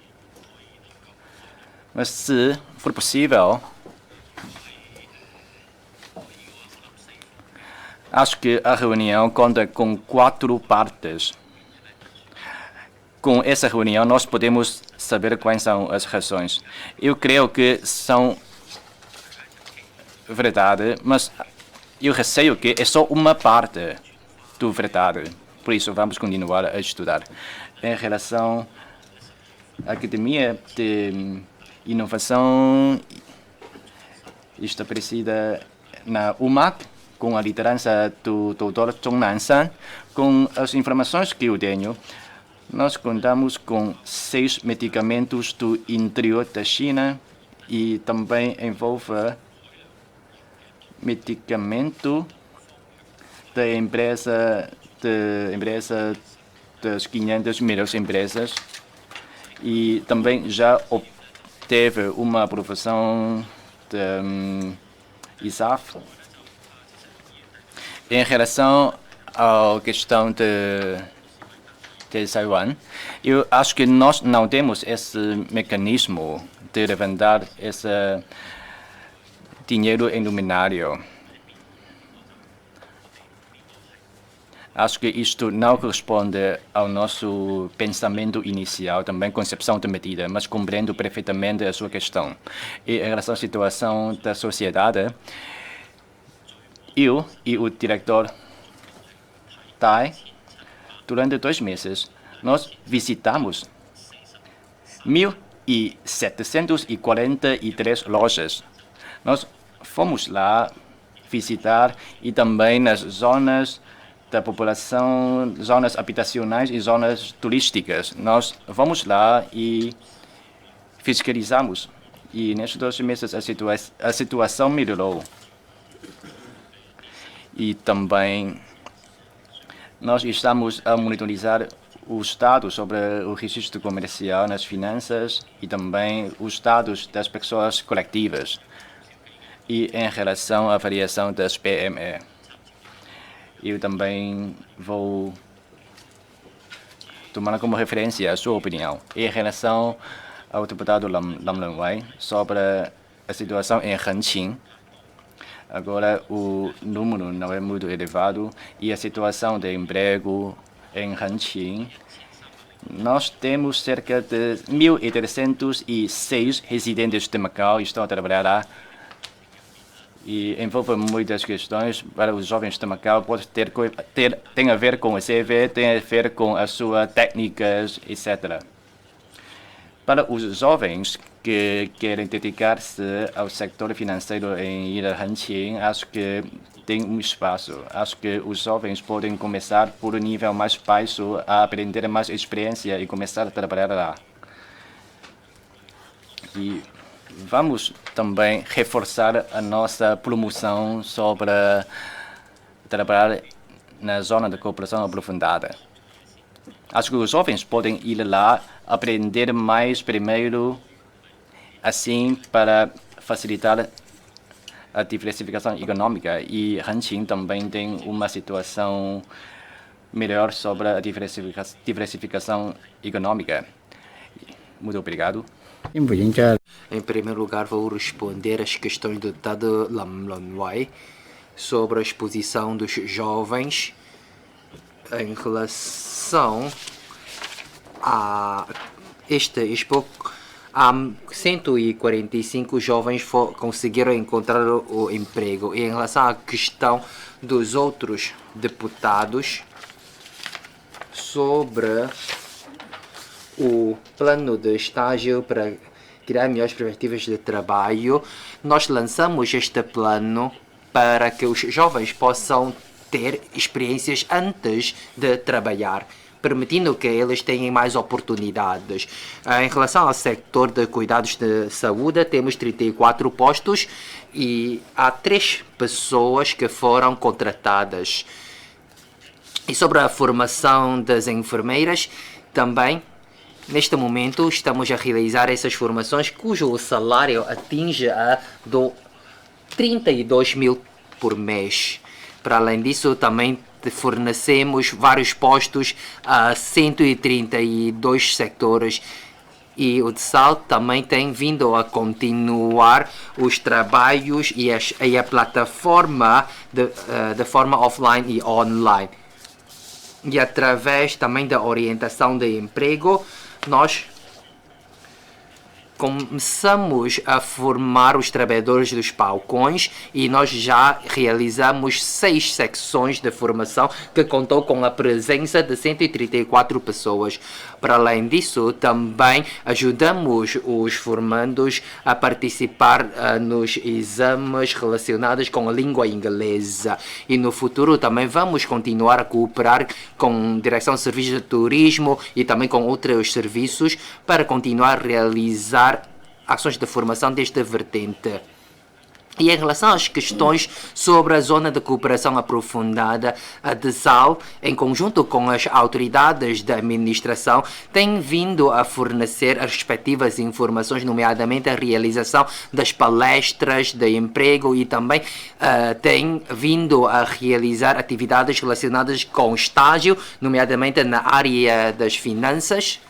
Speaker 2: Mas se for possível, acho que a reunião conta com 4 partes. Com essa reunião, nós podemos saber quais são as razões. Eu creio que são verdade, mas eu receio que é só uma parte do verdade. Por isso, vamos continuar a estudar. Em relação à Academia de Inovação estabelecida na UMAC, com a liderança do Dr. Zhong Nanshan, com as informações que eu tenho, nós contamos com 6 medicamentos do interior da China e também envolve medicamento da empresa das 500 melhores empresas e também já obteve uma aprovação da ISAF. Em relação à questão de Taiwan, eu acho que nós não temos esse mecanismo de levantar esse dinheiro em luminário. Acho que isto não corresponde ao nosso pensamento inicial, também concepção de medida, mas compreendo perfeitamente a sua questão. E em relação à situação da sociedade, eu e o diretor Tai, durante 2 meses, nós visitamos 1.743 lojas. Nós fomos lá visitar e também nas zonas da população, zonas habitacionais e zonas turísticas. Nós vamos lá e fiscalizamos. E nestes 2 meses a situação melhorou. E também nós estamos a monitorizar os dados sobre o registro comercial nas finanças e também os dados das pessoas coletivas e em relação à variação das PME. Eu também vou tomar como referência a sua opinião. Em relação ao deputado Lam Lenwei sobre a situação em Hengqin, agora o número não é muito elevado e a situação de emprego em Hengqin, nós temos cerca de 1.306 residentes de Macau que estão a trabalhar lá e envolve muitas questões para os jovens de Macau. Pode tem a ver com o CV, tem a ver com as suas técnicas, etc. Para os jovens que querem dedicar-se ao setor financeiro em Hengqin, acho que tem um espaço. Acho que os jovens podem começar por um nível mais baixo, a aprender mais experiência e começar a trabalhar lá. E vamos também reforçar a nossa promoção sobre trabalhar na zona de cooperação aprofundada. Acho que os jovens podem ir lá aprender mais primeiro, assim para facilitar a diversificação econômica e Hanqing também tem uma situação melhor sobre a diversificação econômica. Muito obrigado.
Speaker 4: 应不应该
Speaker 5: Em primeiro lugar, vou responder às questões do deputado Lam Lon Wai sobre a exposição dos jovens em relação a este Expo. Há 145 jovens conseguiram encontrar o emprego. E em relação à questão dos outros deputados sobre o plano de estágio para criar melhores perspectivas de trabalho, nós lançamos este plano para que os jovens possam ter experiências antes de trabalhar, permitindo que eles tenham mais oportunidades. Em relação ao setor de cuidados de saúde, temos 34 postos e há 3 pessoas que foram contratadas. E sobre a formação das enfermeiras, também, neste momento, estamos a realizar essas formações cujo salário atinge a 32 mil por mês. Para além disso, também fornecemos vários postos a 132 sectores e o DSAL também tem vindo a continuar os trabalhos e a plataforma de forma offline e online. E através também da orientação de emprego, nós começamos a formar os trabalhadores dos balcões e nós já realizamos 6 secções de formação que contou com a presença de 134 pessoas. Para além disso, também ajudamos os formandos a participar nos exames relacionados com a língua inglesa. E no futuro também vamos continuar a cooperar com a Direção de Serviços de Turismo e também com outros serviços para continuar a realizar ações de formação desta vertente. E em relação às questões sobre a zona de cooperação aprofundada, a DSAL, em conjunto com as autoridades da administração, tem vindo a fornecer as respectivas informações, nomeadamente a realização das palestras de emprego e também tem vindo a realizar atividades relacionadas com estágio, nomeadamente na área das finanças,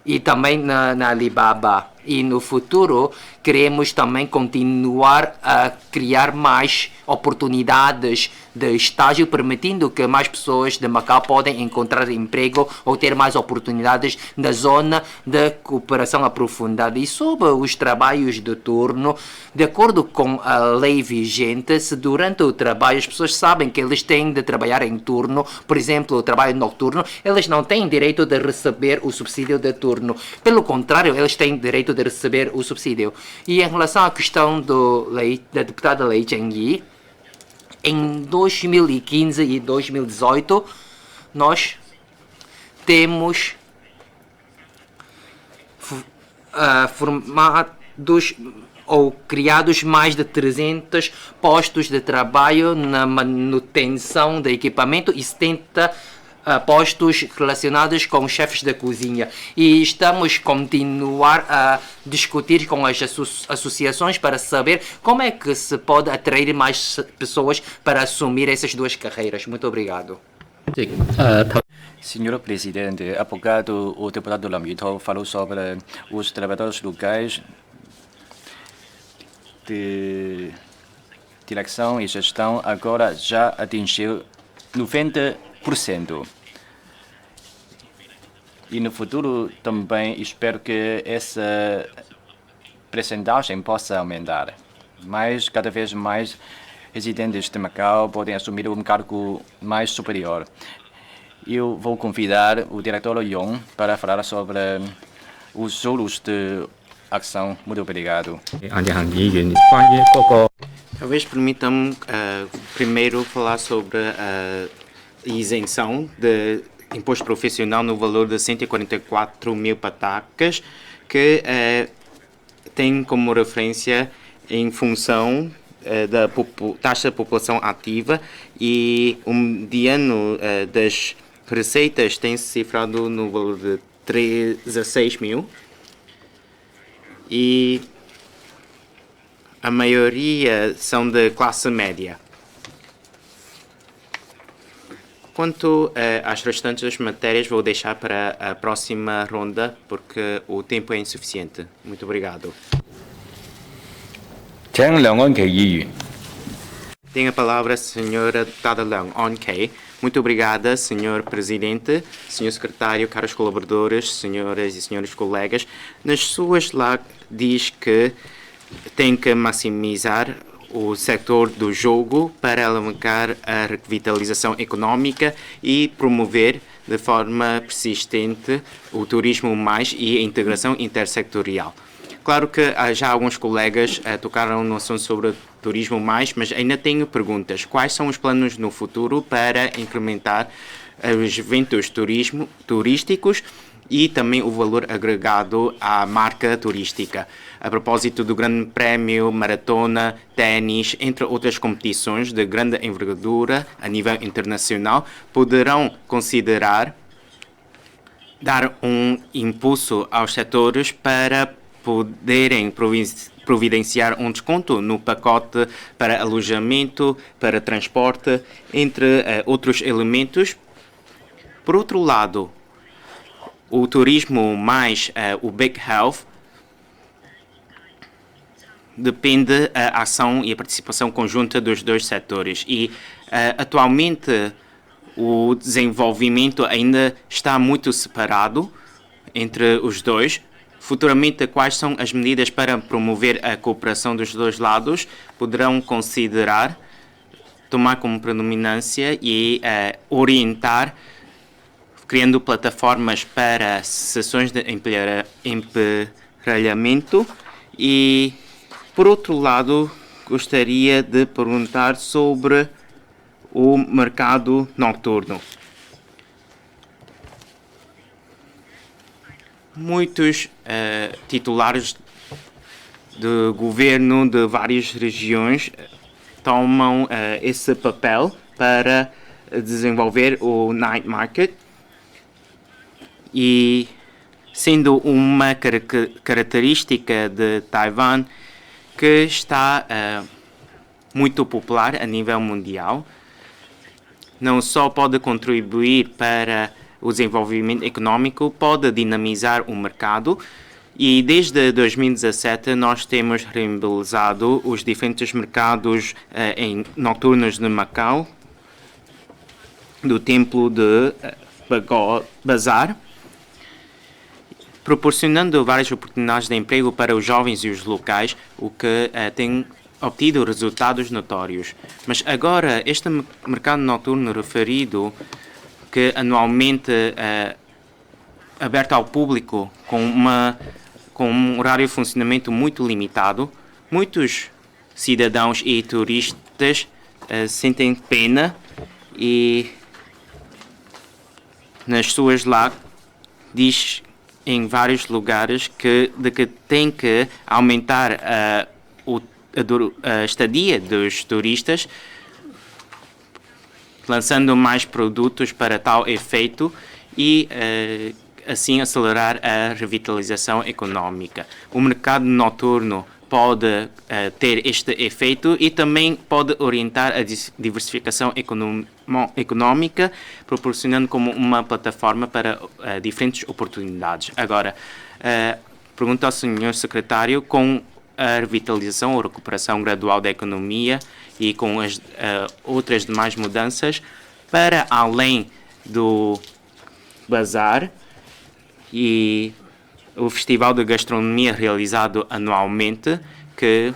Speaker 5: e também na Alibaba. E no futuro queremos também continuar a criar mais oportunidades de estágio, permitindo que mais pessoas de Macau podem encontrar emprego ou ter mais oportunidades na zona de cooperação aprofundada. E sobre os trabalhos de turno, de acordo com a lei vigente, se durante o trabalho as pessoas sabem que eles têm de trabalhar em turno, por exemplo, o trabalho noturno, eles não têm direito de receber o subsídio de turno. Pelo contrário, eles têm direito de receber o subsídio. E em relação à questão da deputada Lei Cheng-yi, em 2015 e 2018, nós temos formados ou criados mais de 300 postos de trabalho na manutenção de equipamento e 70 postos relacionados com chefes da cozinha. E estamos a continuar a discutir com as associações para saber como é que se pode atrair mais pessoas para assumir essas duas carreiras. Muito obrigado.
Speaker 2: Senhor Presidente, há bocado o deputado Lam Yutou falou sobre os trabalhadores locais de direção e gestão, agora já atingiu 90%. E no futuro também espero que essa percentagem possa aumentar. Mas cada vez mais residentes de Macau podem assumir um cargo mais superior. Eu vou convidar o diretor Yong para falar sobre os juros de ação. Muito obrigado.
Speaker 1: Talvez permitam-me primeiro falar sobre a isenção de imposto profissional no valor de 144 mil patacas, que tem como referência em função da taxa de população ativa e o mediano das receitas tem-se cifrado no valor de 16 mil. E a maioria são de classe média. Quanto às restantes matérias, vou deixar para a próxima ronda, porque o tempo é insuficiente. Muito obrigado.
Speaker 4: 請梁安琪議員。
Speaker 1: Tem a palavra a senhora deputada Leung On Kei. Muito obrigada, senhor presidente, senhor secretário, caros colaboradores, senhoras e senhores colegas. Nas suas lá diz que tem que maximizar o setor do jogo para alavancar a revitalização económica e promover de forma persistente o turismo mais e a integração intersectorial. Claro que já alguns colegas tocaram no assunto sobre o turismo mais, mas ainda tenho perguntas. Quais são os planos no futuro para incrementar os eventos turísticos e também o valor agregado à marca turística? A propósito do Grande Prémio, Maratona, Ténis, entre outras competições de grande envergadura a nível internacional, poderão considerar dar um impulso aos setores para poderem providenciar um desconto no pacote para alojamento, para transporte, entre outros elementos. Por outro lado, o turismo mais o Big Health depende a ação e a participação conjunta dos dois setores e atualmente o desenvolvimento ainda está muito separado entre os dois. Futuramente, quais são as medidas para promover a cooperação dos dois lados? Poderão considerar tomar como predominância e orientar, criando plataformas para sessões de emparelhamento. E, por outro lado, gostaria de perguntar sobre o mercado noturno. Muitos titulares de governo de várias regiões tomam esse papel para desenvolver o night market e, sendo uma característica de Taiwan que está muito popular a nível mundial, não só pode contribuir para o desenvolvimento econômico, pode dinamizar o mercado e desde 2017 nós temos remobilizado os diferentes mercados noturnos de Macau, do Templo de Bazar, proporcionando várias oportunidades de emprego para os jovens e os locais, o que tem obtido resultados notórios. Mas agora, este mercado noturno referido, que anualmente é aberto ao público com um horário de funcionamento muito limitado, muitos cidadãos e turistas sentem pena e nas suas lá diz em vários lugares que tem que aumentar a estadia dos turistas, lançando mais produtos para tal efeito e assim acelerar a revitalização econômica. O mercado noturno pode ter este efeito e também pode orientar a diversificação econômica, proporcionando como uma plataforma para diferentes oportunidades. Agora, pergunto ao Sr. Secretário, com a revitalização ou recuperação gradual da economia e com as outras demais mudanças, para além do bazar e o Festival de Gastronomia realizado anualmente, que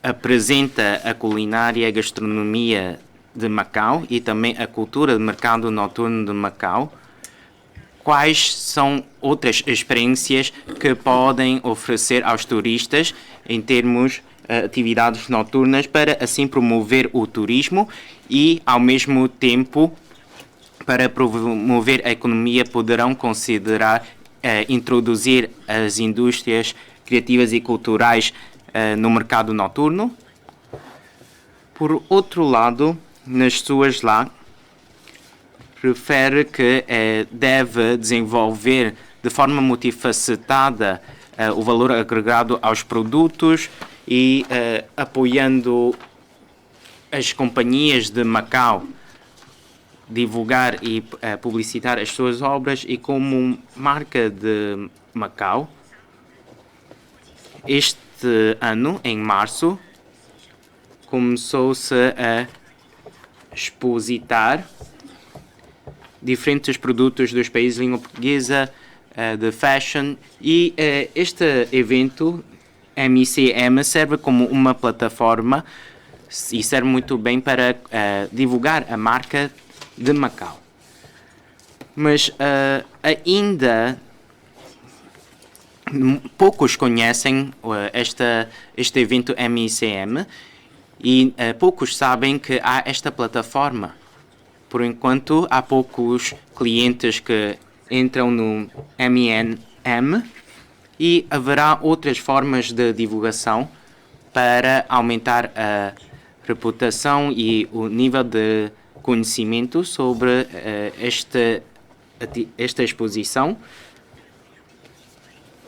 Speaker 1: apresenta a culinária e a gastronomia de Macau e também a cultura de mercado noturno de Macau, quais são outras experiências que podem oferecer aos turistas em termos atividades noturnas para assim promover o turismo e, ao mesmo tempo, para promover a economia, poderão considerar introduzir as indústrias criativas e culturais no mercado noturno? Por outro lado, nas suas lá, refere que deve desenvolver de forma multifacetada o valor agregado aos produtos e apoiando as companhias de Macau divulgar e publicitar as suas obras, e como marca de Macau, este ano, em março, começou-se a expositar diferentes produtos dos países de língua portuguesa, de fashion, e este evento MICM serve como uma plataforma e serve muito bem para divulgar a marca de Macau. Mas ainda poucos conhecem este evento MICM e poucos sabem que há esta plataforma. Por enquanto, há poucos clientes que entram no MIM e haverá outras formas de divulgação para aumentar a reputação e o nível de conhecimento sobre esta exposição.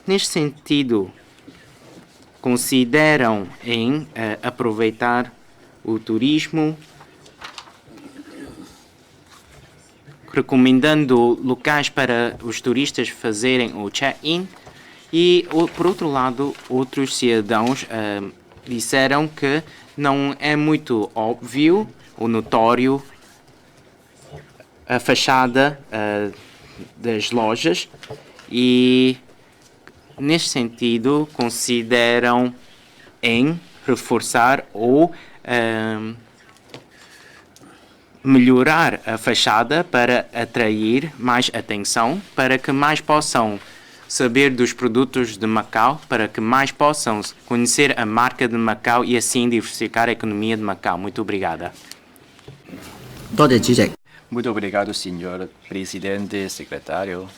Speaker 1: Neste sentido, consideram em aproveitar o turismo, recomendando locais para os turistas fazerem o check-in, e, por outro lado, outros cidadãos disseram que não é muito óbvio ou notório a fachada das lojas, e neste sentido consideram em reforçar ou melhorar a fachada para atrair mais atenção, para que mais possam saber dos produtos de Macau, para que mais possam conhecer a marca de Macau e assim diversificar a economia de Macau. Muito obrigada.
Speaker 6: 多謝主席。
Speaker 2: Muito obrigado, senhor presidente e secretário.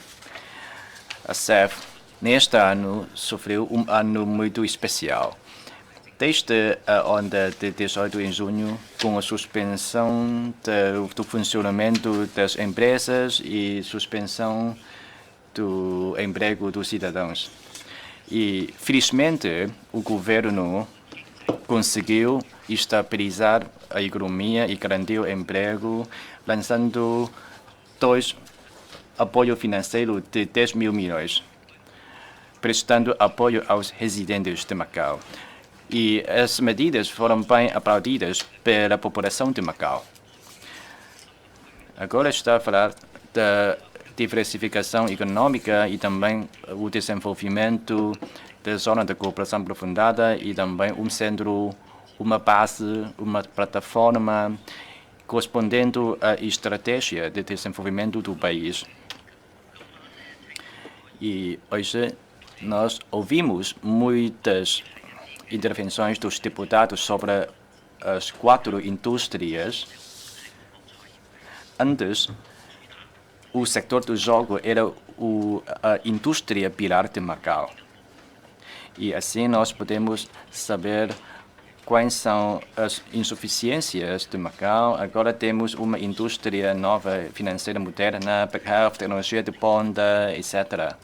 Speaker 2: A CEF, neste ano, sofreu ano muito especial. Desde a onda de 18 de junho, com a suspensão do funcionamento das empresas e suspensão do emprego dos cidadãos. E, felizmente, o governo conseguiu estabilizar a economia e garantir o emprego, lançando apoio financeiro de 10 mil milhões, prestando apoio aos residentes de Macau. E as medidas foram bem aplaudidas pela população de Macau. Agora está a falar da diversificação econômica e também o desenvolvimento da zona de cooperação aprofundada e também um centro, uma base, uma plataforma correspondendo à estratégia de desenvolvimento do país. E hoje nós ouvimos muitas intervenções dos deputados sobre as 4 indústrias. Antes, o setor do jogo era a indústria pilar de Macau. E assim nós podemos saber quais são as insuficiências de Macau. Agora temos uma indústria nova, financeira moderna, tecnologia de ponta, etc.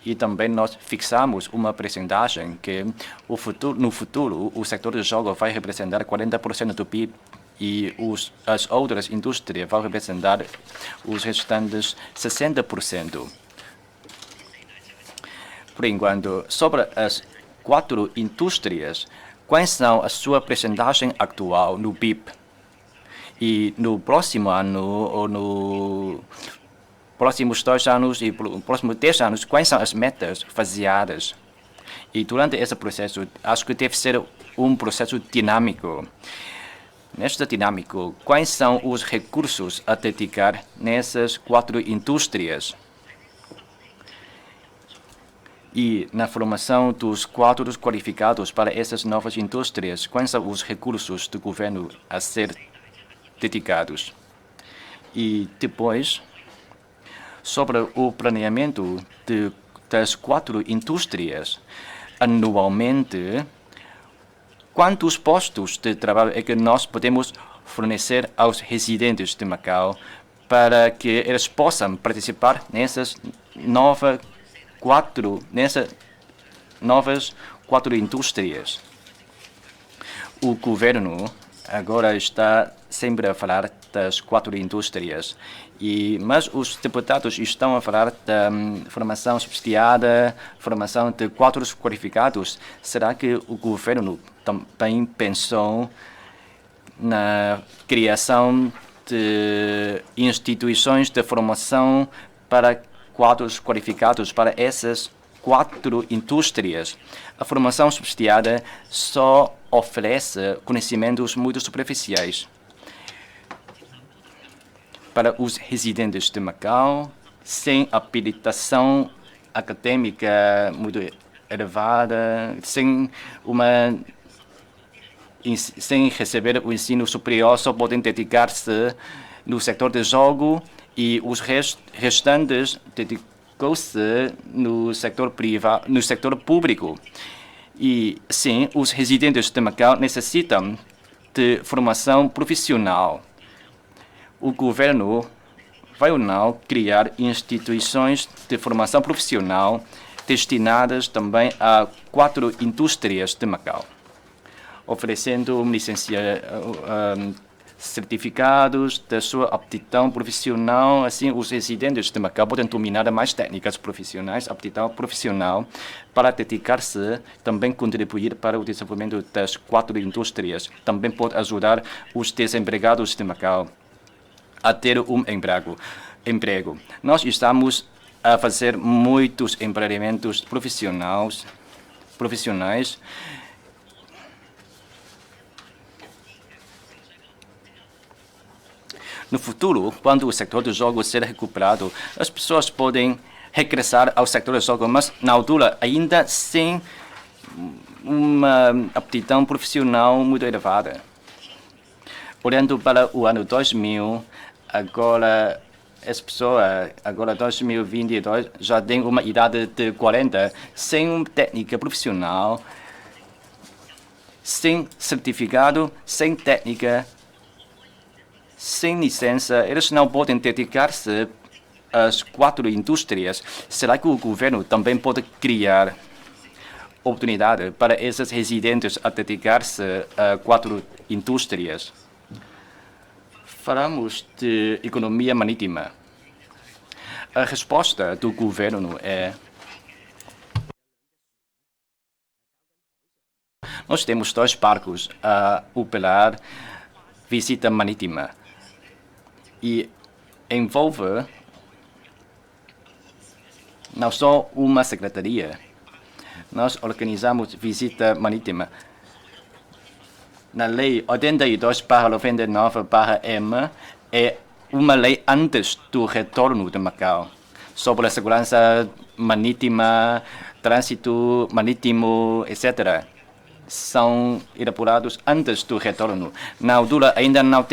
Speaker 2: E também nós fixamos uma percentagem que no futuro o setor do jogo vai representar 40% do PIB e as outras indústrias vão representar os restantes 60%. Por enquanto, sobre as 4 indústrias, quais são a sua percentagem atual no PIB? E no próximo ano ou no próximos 2 anos e próximos 10 anos, quais são as metas faseadas? E durante esse processo, acho que deve ser um processo dinâmico. Nesta dinâmica, quais são os recursos a dedicar nessas 4 indústrias? E na formação dos quadros qualificados para essas novas indústrias, quais são os recursos do governo a ser dedicados? E depois, sobre o planeamento das 4 indústrias, anualmente, quantos postos de trabalho é que nós podemos fornecer aos residentes de Macau para que eles possam participar nessas novas 4 indústrias? O governo agora está sempre a falar das 4 indústrias, mas os deputados estão a falar da formação subsidiada, formação de quadros qualificados. Será que o governo também pensou na criação de instituições de formação para quadros qualificados para essas 4 indústrias? A formação subsidiada só oferece conhecimentos muito superficiais para os residentes de Macau, sem habilitação acadêmica muito elevada, sem receber o ensino superior, só podem dedicar-se no setor de jogo, e os restantes dedicam-se no setor privado, no setor público. E sim, os residentes de Macau necessitam de formação profissional. O governo vai ou não criar instituições de formação profissional destinadas também a 4 indústrias de Macau, oferecendo certificados da sua aptidão profissional. Assim, os residentes de Macau podem dominar mais técnicas profissionais, aptidão profissional, para dedicar-se, também contribuir para o desenvolvimento das 4 indústrias. Também pode ajudar os desempregados de Macau a ter um emprego. Nós estamos a fazer muitos empreendimentos profissionais. No futuro, quando o setor do jogo ser recuperado, as pessoas podem regressar ao setor do jogo, mas na altura ainda sem uma aptidão profissional muito elevada. Olhando para o ano 2000, agora as pessoas, agora 2022, já têm uma idade de 40, sem uma técnica profissional, sem certificado, sem técnica, sem licença. Eles não podem dedicar-se às 4 indústrias. Será que o governo também pode criar oportunidade para esses residentes a dedicar-se a 4 indústrias? Falamos de economia marítima. A resposta do governo é: nós temos 2 barcos a operar visita marítima e envolve não só uma secretaria. Nós organizamos visita marítima. Na lei 82/99/M é uma lei antes do retorno de Macau sobre a segurança marítima, trânsito marítimo, etc. São elaborados antes do retorno. Na altura ainda não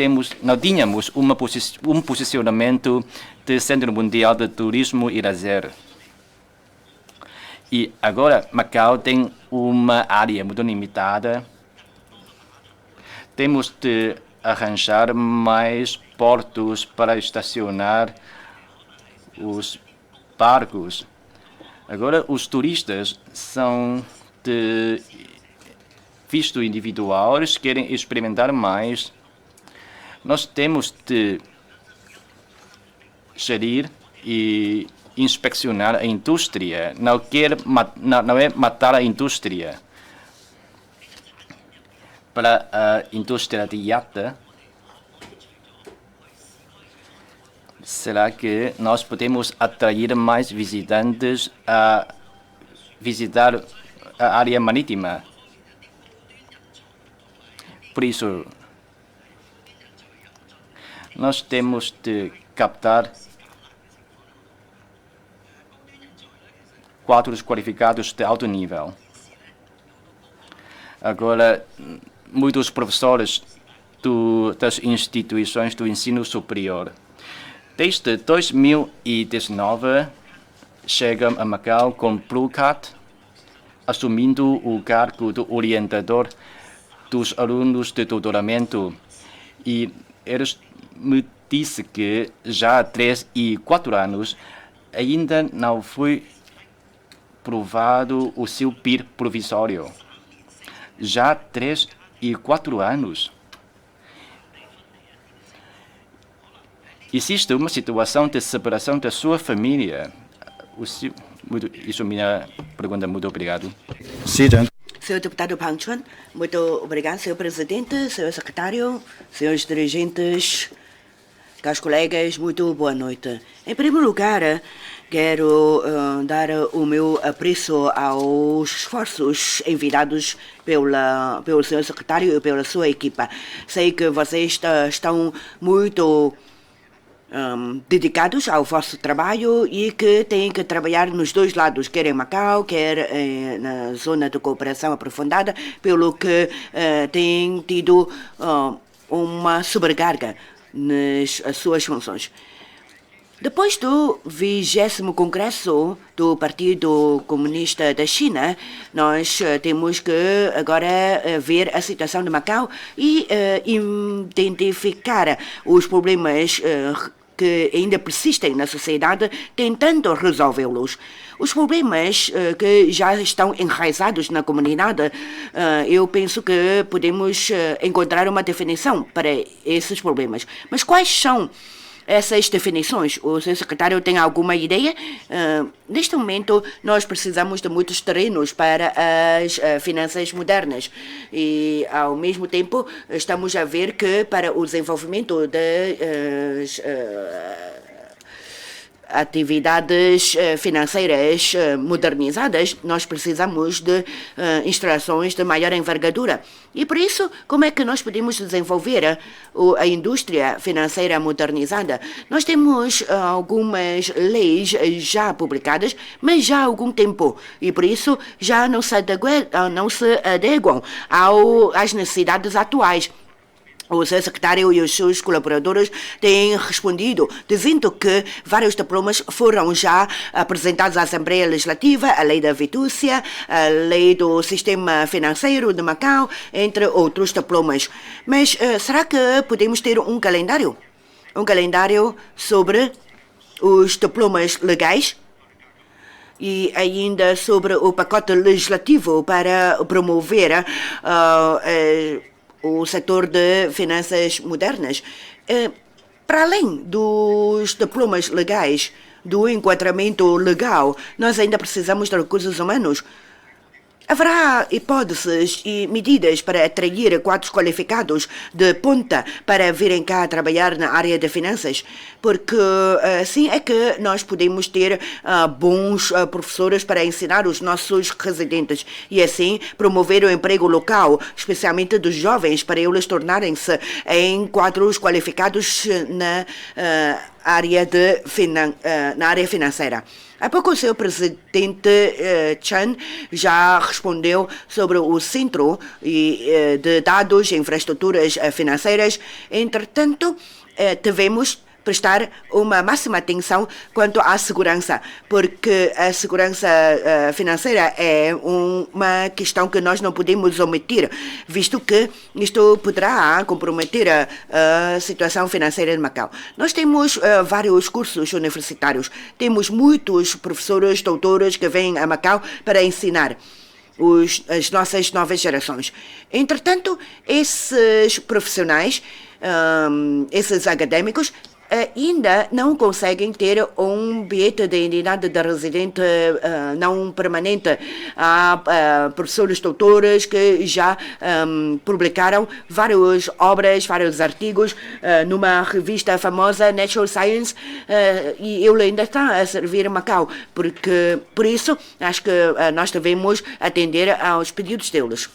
Speaker 2: tínhamos um posicionamento de Centro Mundial de Turismo e Lazer. E agora Macau tem uma área muito limitada. Temos de arranjar mais portos para estacionar os barcos. Agora, os turistas são de visto individual, eles querem experimentar mais. Nós temos de gerir e inspecionar a indústria. Não é matar a indústria. Para a indústria de iate, será que nós podemos atrair mais visitantes a visitar a área marítima? Por isso, nós temos de captar quadros qualificados de alto nível. Agora, muitos professores das instituições do ensino superior, desde 2019, chegam a Macau com Blue Card, assumindo o cargo do orientador dos alunos de doutoramento. E eles me disseram que já há 3 e 4 anos ainda não foi provado o seu PIR provisório. Já há 3 4 anos. Existe uma situação de separação da sua família. Isso é minha pergunta. Muito obrigado.
Speaker 4: 司長
Speaker 3: Senhor deputado Pang Chuan, muito obrigado, senhor presidente, senhor secretário, senhores dirigentes, caros colegas, muito boa noite. Em primeiro lugar, quero dar o meu apreço aos esforços enviados pelo senhor secretário e pela sua equipa. Sei que vocês estão muito dedicados ao vosso trabalho e que têm que trabalhar nos dois lados, quer em Macau, quer na zona de cooperação aprofundada, pelo que têm tido uma sobrecarga nas suas funções. Depois do 20º Congresso do Partido Comunista da China, nós temos que agora ver a situação de Macau e identificar os problemas que ainda persistem na sociedade, tentando resolvê-los. Os problemas que já estão enraizados na comunidade, eu penso que podemos encontrar uma definição para esses problemas. Mas quais são essas definições? O senhor secretário tem alguma ideia? Neste momento, nós precisamos de muitos terrenos para as finanças modernas e, ao mesmo tempo, estamos a ver que para o desenvolvimento das atividades financeiras modernizadas, nós precisamos de instalações de maior envergadura. E por isso, como é que nós podemos desenvolver a indústria financeira modernizada? Nós temos algumas leis já publicadas, mas já há algum tempo, e por isso já não se adequam às necessidades atuais. O seu secretário e os seus colaboradores têm respondido, dizendo que vários diplomas foram já apresentados à Assembleia Legislativa, a Lei da Vitúcia, a Lei do Sistema Financeiro de Macau, entre outros diplomas. Mas será que podemos ter um calendário? Um calendário sobre os diplomas legais? E ainda sobre o pacote legislativo para promover o setor de finanças modernas. Para além dos diplomas legais, do enquadramento legal, nós ainda precisamos de recursos humanos. Haverá hipóteses e medidas para atrair quadros qualificados de ponta para virem cá trabalhar na área de finanças, porque assim é que nós podemos ter bons professores para ensinar os nossos residentes e assim promover o emprego local, especialmente dos jovens, para eles tornarem-se em quadros qualificados na área financeira. Há pouco o senhor presidente Chan já respondeu sobre o Centro de Dados e Infraestruturas Financeiras. Entretanto, devemos prestar uma máxima atenção quanto à segurança, porque a segurança financeira é uma questão que nós não podemos omitir, visto que isto poderá comprometer a situação financeira de Macau. Nós temos vários cursos universitários, temos muitos professores, doutores que vêm a Macau para ensinar as nossas novas gerações. Entretanto, esses profissionais, esses acadêmicos, ainda não conseguem ter um bilhete de identidade de residente não permanente. Há professores doutores que já publicaram várias obras, vários artigos numa revista famosa, Natural Science, e ele ainda está a servir Macau, por isso acho que nós devemos atender aos pedidos deles.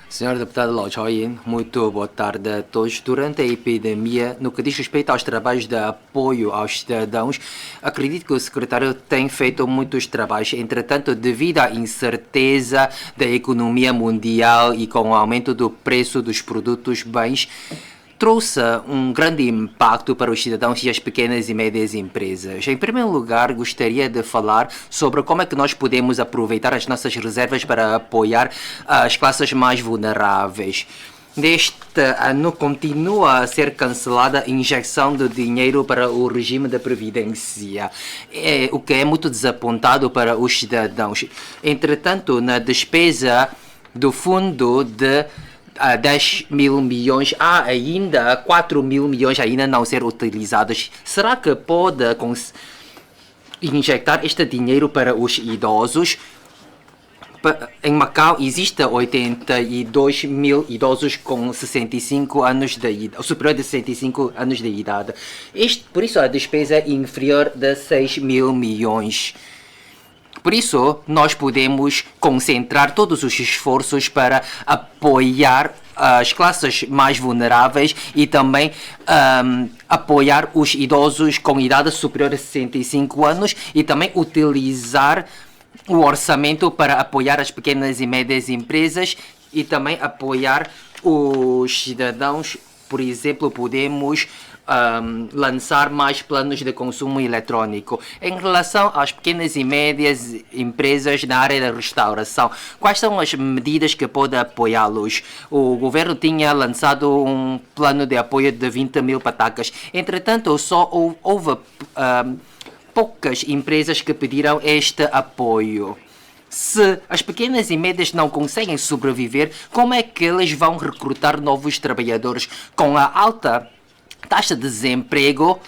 Speaker 5: Senhor deputado Lau Chao-yin, muito boa tarde a todos. Durante a epidemia, no que diz respeito aos trabalhos de apoio aos cidadãos, acredito que o secretário tem feito muitos trabalhos. Entretanto, devido à incerteza da economia mundial e com o aumento do preço dos produtos bens, trouxe um grande impacto para os cidadãos e as pequenas e médias empresas. Em primeiro lugar, gostaria de falar sobre como é que nós podemos aproveitar as nossas reservas para apoiar as classes mais vulneráveis. Neste ano, continua a ser cancelada a injeção de dinheiro para o regime da Previdência, o que é muito desapontado para os cidadãos. Entretanto, na despesa do fundo de 10 mil milhões, há ainda 4 mil milhões ainda não ser utilizados. Será que pode injetar este dinheiro para os idosos? Em Macau existem 82 mil idosos com 65 anos de idade, superior de 65 anos de idade. Por isso a despesa é inferior de 6 mil milhões. Por isso, nós podemos concentrar todos os esforços para apoiar as classes mais vulneráveis e também apoiar os idosos com idade superior a 65 anos e também utilizar o orçamento para apoiar as pequenas e médias empresas e também apoiar os cidadãos. Por exemplo, podemos lançar mais planos de consumo eletrônico. Em relação às pequenas e médias empresas na área da restauração, quais são as medidas que podem apoiá-los? O governo tinha lançado um plano de apoio de 20 mil patacas. Entretanto, só houve poucas empresas que pediram este apoio. Se as pequenas e médias não conseguem sobreviver, como é que eles vão recrutar novos trabalhadores? Com a alta taxa de desemprego,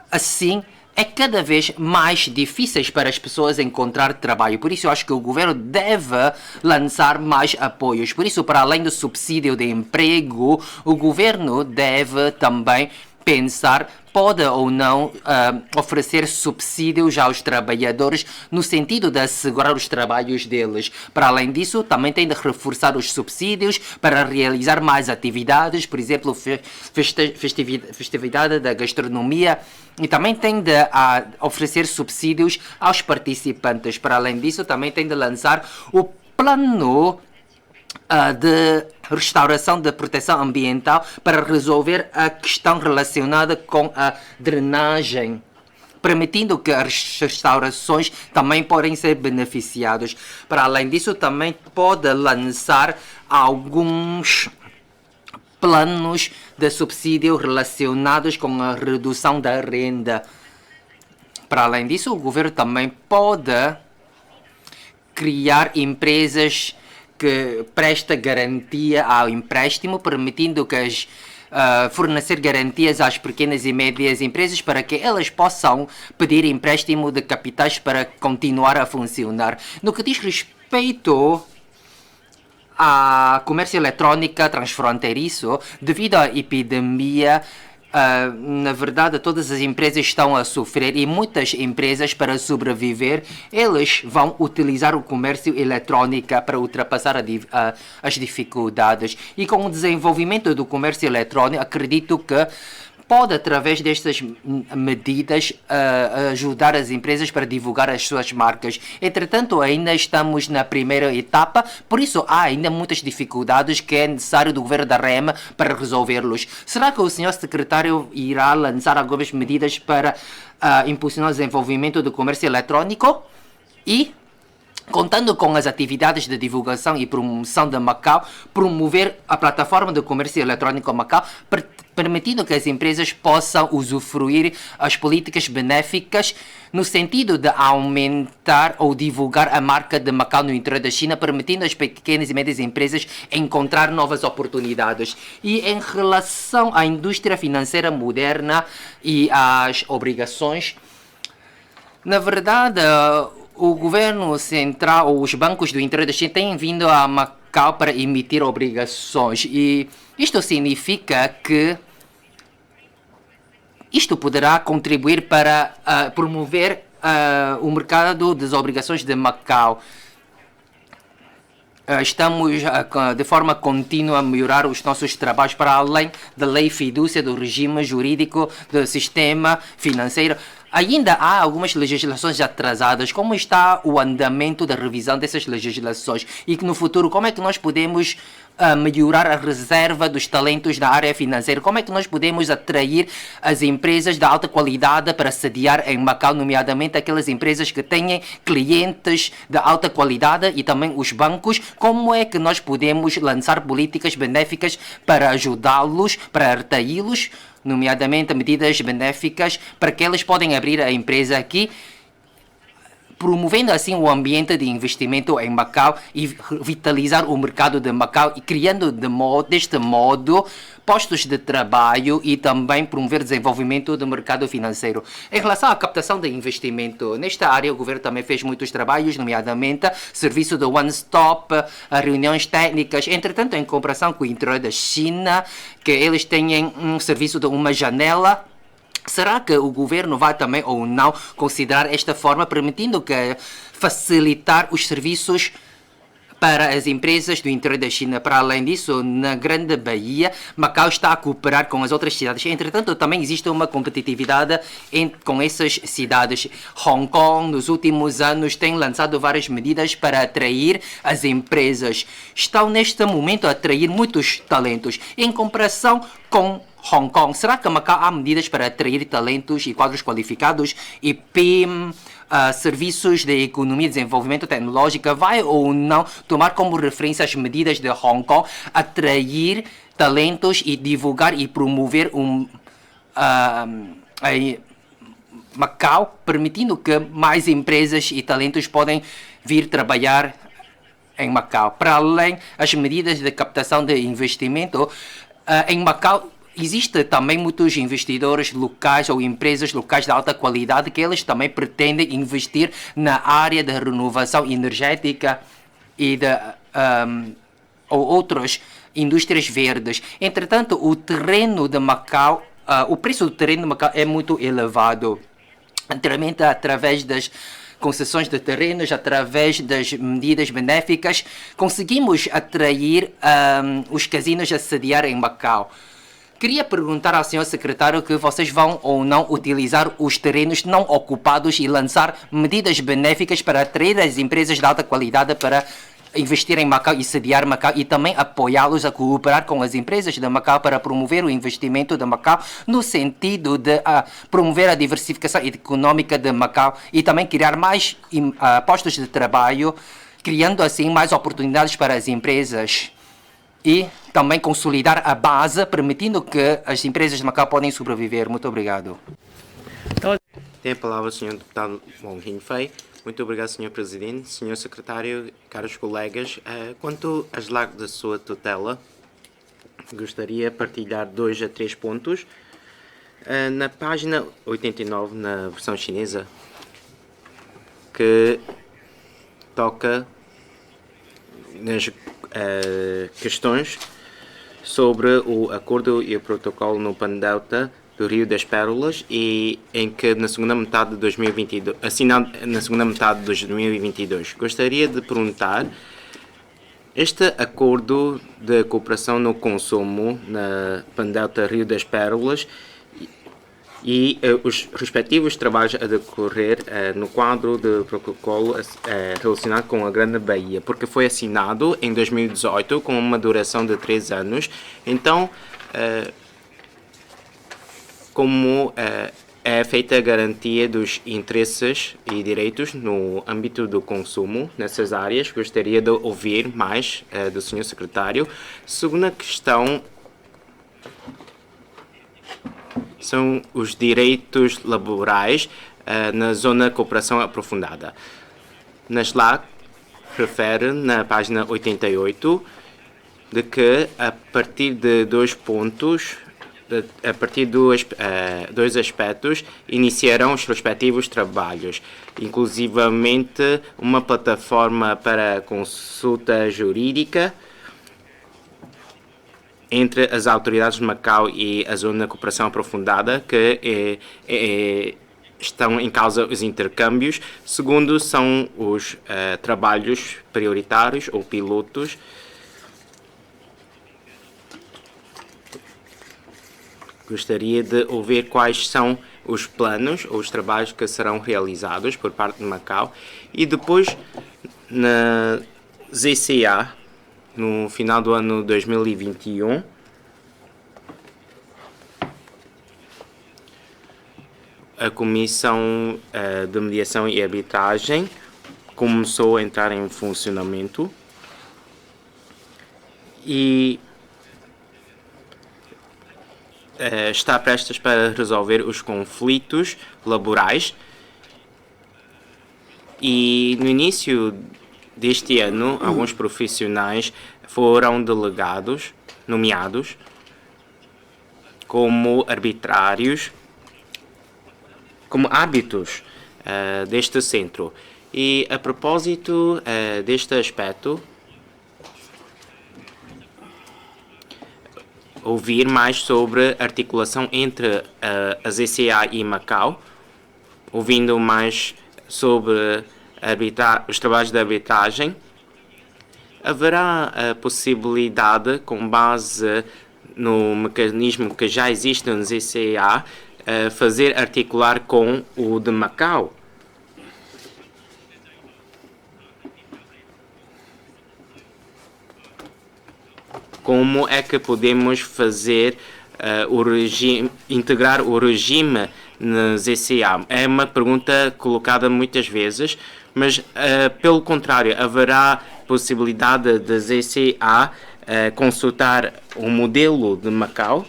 Speaker 5: assim, é cada vez mais difícil para as pessoas encontrar trabalho. Por isso, eu acho que o governo deve lançar mais apoios. Por isso, para além do subsídio de emprego, o governo deve também pensar, pode ou não oferecer subsídios aos trabalhadores no sentido de assegurar os trabalhos deles. Para além disso, também tem de reforçar os subsídios para realizar mais atividades, por exemplo, festividade da gastronomia, e também tem de oferecer subsídios aos participantes. Para além disso, também tem de lançar o plano de restauração de proteção ambiental para resolver a questão relacionada com a drenagem, permitindo que as restaurações também podem ser beneficiadas. Para além disso, também pode lançar alguns planos de subsídio relacionados com a redução da renda. Para além disso, o governo também pode criar empresas que presta garantia ao empréstimo, permitindo que fornecer garantias às pequenas e médias empresas para que elas possam pedir empréstimo de capitais para continuar a funcionar. No que diz respeito a comércio eletrônico transfronteiriço, devido à epidemia, na verdade, todas as empresas estão a sofrer e muitas empresas, para sobreviver, eles vão utilizar o comércio eletrônico para ultrapassar as dificuldades. E com o desenvolvimento do comércio eletrônico, acredito que pode, através destas medidas, ajudar as empresas para divulgar as suas marcas. Entretanto, ainda estamos na primeira etapa, por isso há ainda muitas dificuldades que é necessário do governo da REM para resolvê-los. Será que o senhor secretário irá lançar algumas medidas para impulsionar o desenvolvimento do comércio eletrônico? E, contando com as atividades de divulgação e promoção de Macau, promover a plataforma de comércio eletrônico Macau, permitindo que as empresas possam usufruir as políticas benéficas no sentido de aumentar ou divulgar a marca de Macau no interior da China, permitindo às pequenas e médias empresas encontrar novas oportunidades. E em relação à indústria financeira moderna e às obrigações, na verdade, o governo central ou os bancos do interior da China têm vindo a Macau para emitir obrigações, e isto significa que isto poderá contribuir para promover o mercado das obrigações de Macau. Estamos de forma contínua a melhorar os nossos trabalhos para além da lei fidúcia, do regime jurídico, do sistema financeiro. Ainda há algumas legislações atrasadas. Como está o andamento da revisão dessas legislações? E que no futuro, como é que nós podemos melhorar a reserva dos talentos na área financeira? Como é que nós podemos atrair as empresas de alta qualidade para sediar em Macau, nomeadamente aquelas empresas que têm clientes de alta qualidade e também os bancos? Como é que nós podemos lançar políticas benéficas para ajudá-los, para atraí-los, nomeadamente medidas benéficas para que eles podem abrir a empresa aqui, promovendo assim o ambiente de investimento em Macau e revitalizar o mercado de Macau e criando deste modo postos de trabalho e também promover desenvolvimento do mercado financeiro. Em relação à captação de investimento, nesta área o governo também fez muitos trabalhos, nomeadamente serviço do One Stop, reuniões técnicas. Entretanto, em comparação com o interior da China, que eles têm um serviço de uma janela, será que o governo vai também ou não considerar esta forma, permitindo que facilitar os serviços para as empresas do interior da China? Para além disso, na Grande Bahia, Macau está a cooperar com as outras cidades. Entretanto, também existe uma competitividade com essas cidades. Hong Kong, nos últimos anos, tem lançado várias medidas para atrair as empresas. Estão, neste momento, a atrair muitos talentos. Em comparação com Hong Kong, será que Macau há medidas para atrair talentos e quadros qualificados? E PIM, serviços de economia e desenvolvimento tecnológico, vai ou não tomar como referência as medidas de Hong Kong, atrair talentos e divulgar e promover Macau, permitindo que mais empresas e talentos podem vir trabalhar em Macau? Para além das medidas de captação de investimento, em Macau existe também muitos investidores locais ou empresas locais de alta qualidade que eles também pretendem investir na área da renovação energética e ou outras indústrias verdes. Entretanto, o terreno de Macau, o preço do terreno de Macau é muito elevado. Anteriormente, através das concessões de terrenos, através das medidas benéficas, conseguimos atrair os casinos a sediar em Macau. Queria perguntar ao senhor secretário que vocês vão ou não utilizar os terrenos não ocupados e lançar medidas benéficas para atrair as empresas de alta qualidade para investir em Macau e sediar Macau e também apoiá-los a cooperar com as empresas de Macau para promover o investimento de Macau no sentido de promover a diversificação econômica de Macau e também criar mais postos de trabalho, criando assim mais oportunidades para as empresas e também consolidar a base, permitindo que as empresas de Macau podem sobreviver. Muito obrigado.
Speaker 1: Tem a palavra o Sr. Deputado Wong Hin-Fei. Muito obrigado, Sr. Presidente, Sr. Secretário, caros colegas. Quanto às largas da sua tutela, gostaria de partilhar 2 a 3 pontos. Na página 89, na versão chinesa, que toca nas questões sobre o acordo e o protocolo no Pan-Delta do Rio das Pérolas e em que na segunda metade de 2022, assinado na segunda metade de 2022. Gostaria de perguntar, este acordo de cooperação no consumo na Pan-Delta Rio das Pérolas e os respectivos trabalhos a decorrer no quadro do protocolo relacionado com a Grande Bahia, porque foi assinado em 2018 com uma duração de 3 anos. Então, como é feita a garantia dos interesses e direitos no âmbito do consumo nessas áreas, gostaria de ouvir mais do Sr. Secretário. Segunda questão são os direitos laborais na zona de cooperação aprofundada. Na SLAC refere, na página 88, de que a partir de 2 pontos, a partir de 2 aspectos, iniciarão os respectivos trabalhos, inclusivamente uma plataforma para consulta jurídica entre as autoridades de Macau e a zona de cooperação aprofundada, que estão em causa os intercâmbios. Segundo, são os trabalhos prioritários ou pilotos. Gostaria de ouvir quais são os planos ou os trabalhos que serão realizados por parte de Macau. E depois, na ZCA, no final do ano 2021, a Comissão de Mediação e Arbitragem começou a entrar em funcionamento e está prestes para resolver os conflitos laborais E no início deste ano, alguns profissionais foram delegados, nomeados, como arbitrários, como hábitos deste centro. E a propósito deste aspecto, ouvir mais sobre a articulação entre a ZCA e Macau, ouvindo mais sobre os trabalhos de arbitragem. Haverá a possibilidade, com base no mecanismo que já existe no ZCA, fazer articular com o de Macau. Como é que podemos fazer integrar o regime no ZCA? É uma pergunta colocada muitas vezes, mas pelo contrário, haverá possibilidade de ZCA consultar o modelo de Macau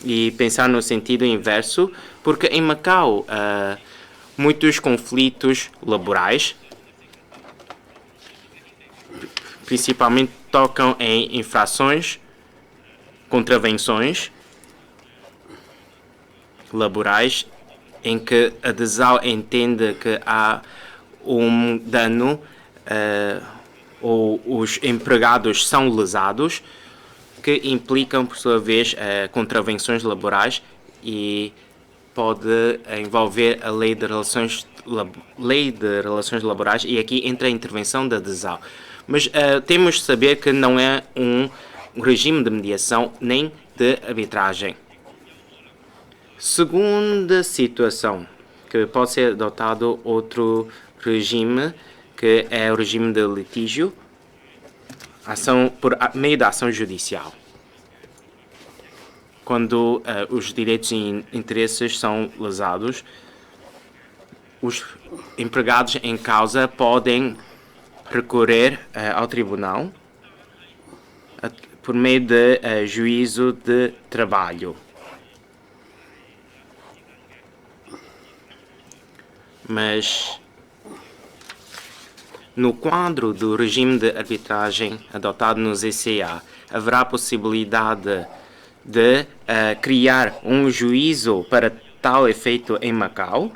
Speaker 1: e pensar no sentido inverso, porque em Macau muitos conflitos laborais, principalmente, tocam em infrações, contravenções laborais, em que a DESAL entende que há um dano ou os empregados são lesados, que implicam, por sua vez, contravenções laborais e pode envolver a lei de relações laborais, e aqui entra a intervenção da DESAL. Mas temos de saber que não é um regime de mediação nem de arbitragem. Segunda situação, que pode ser adotado outro regime, que é o regime de litígio, ação por meio da ação judicial, quando os direitos e interesses são lesados. Os empregados em causa podem recorrer ao tribunal por meio de juízo de trabalho. Mas no quadro do regime de arbitragem adotado no ZCA, haverá a possibilidade de criar um juízo para tal efeito em Macau.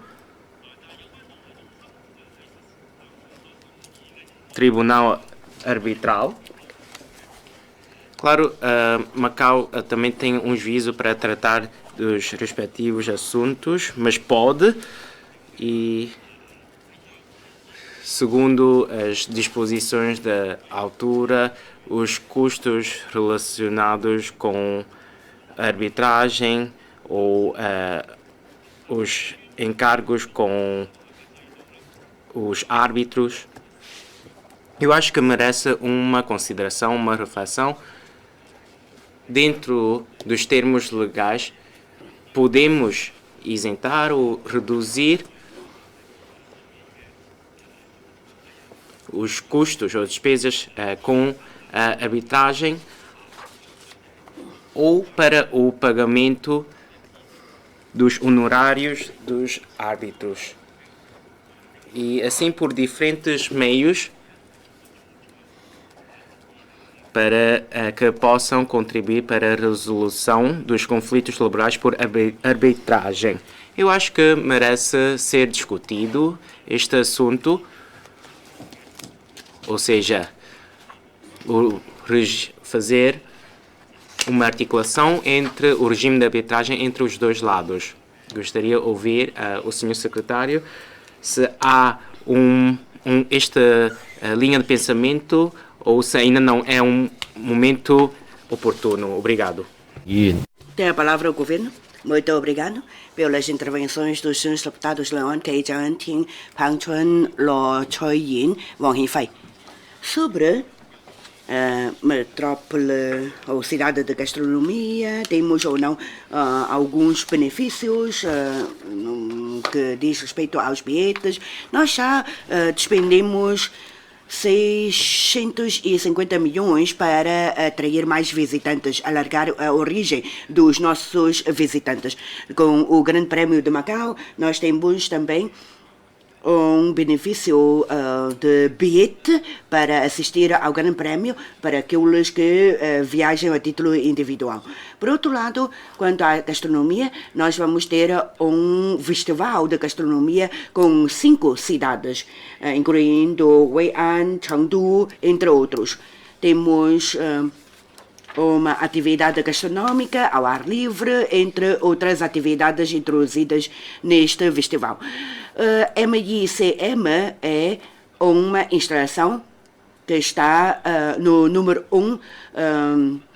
Speaker 1: Tribunal arbitral. Claro, Macau também tem um juízo para tratar dos respectivos assuntos, mas pode, e segundo as disposições da altura, os custos relacionados com a arbitragem ou os encargos com os árbitros, eu acho que merece uma consideração, uma reflexão. Dentro dos termos legais, podemos isentar ou reduzir os custos ou despesas com a arbitragem ou para o pagamento dos honorários dos árbitros. E assim por diferentes meios, para que possam contribuir para a resolução dos conflitos laborais por arbitragem. Eu acho que merece ser discutido este assunto, ou seja, fazer uma articulação entre o regime de arbitragem entre os dois lados. Gostaria de ouvir o Sr. Secretário se há esta linha de pensamento ou se ainda não é um momento oportuno. Obrigado.
Speaker 3: Tem a palavra o governo. Muito obrigado pelas intervenções dos senhores deputados Leon Kei, Zhang Anting, Pang Chun, Lo Choi Yin, Wang Hifei. Sobre metrópole ou cidade de gastronomia, temos ou não alguns benefícios no que diz respeito aos bilhetes. Nós já despendemos 650 milhões para atrair mais visitantes, alargar a origem dos nossos visitantes. Com o Grande Prémio de Macau, nós temos também um benefício de bilhete para assistir ao Grande Prémio para aqueles que viajam a título individual. Por outro lado, quanto à gastronomia, nós vamos ter um festival de gastronomia com 5 cidades, incluindo Wei'an, Chengdu, entre outros. Temos uma atividade gastronômica ao ar livre, entre outras atividades introduzidas neste festival. MICM é uma instalação que está no número 1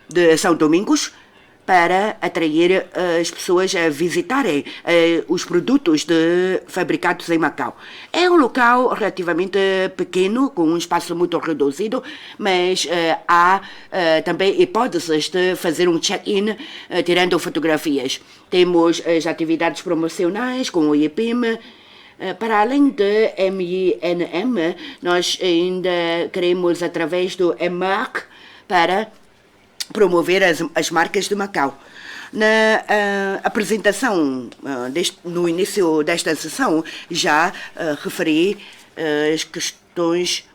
Speaker 3: de São Domingos para atrair as pessoas a visitarem os produtos fabricados em Macau. É um local relativamente pequeno, com um espaço muito reduzido, mas há também hipóteses de fazer um check-in tirando fotografias. Temos as atividades promocionais com o IPIM. Para além de MINM, nós ainda queremos, através do MARC, para promover as marcas de Macau. Na apresentação, no início desta sessão, já referi as questões,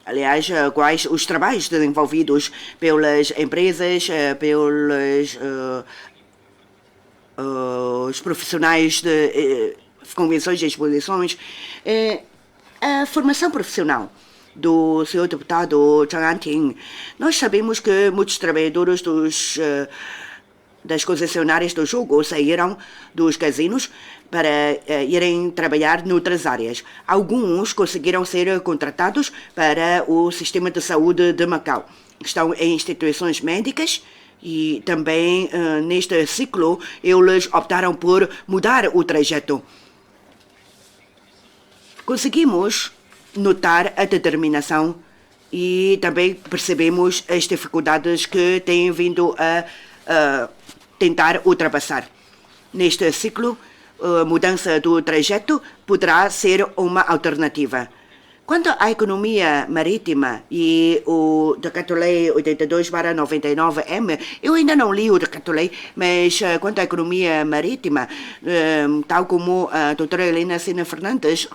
Speaker 3: aliás, quais os trabalhos desenvolvidos pelas empresas, pelos os profissionais de convenções e exposições, a formação profissional do senhor deputado Zhang Anting. Nós sabemos que muitos trabalhadores das concessionárias do jogo saíram dos casinos para irem trabalhar noutras áreas. Alguns conseguiram ser contratados para o sistema de saúde de Macau. Estão em instituições médicas e também neste ciclo eles optaram por mudar o trajeto. Conseguimos notar a determinação e também percebemos as dificuldades que têm vindo a tentar ultrapassar. Neste ciclo, a mudança do trajeto poderá ser uma alternativa. Quanto à economia marítima e o Decreto-Lei 82/99/M, eu ainda não li o Decreto-Lei, mas quanto à economia marítima, tal como a doutora Helena Sena Fernandes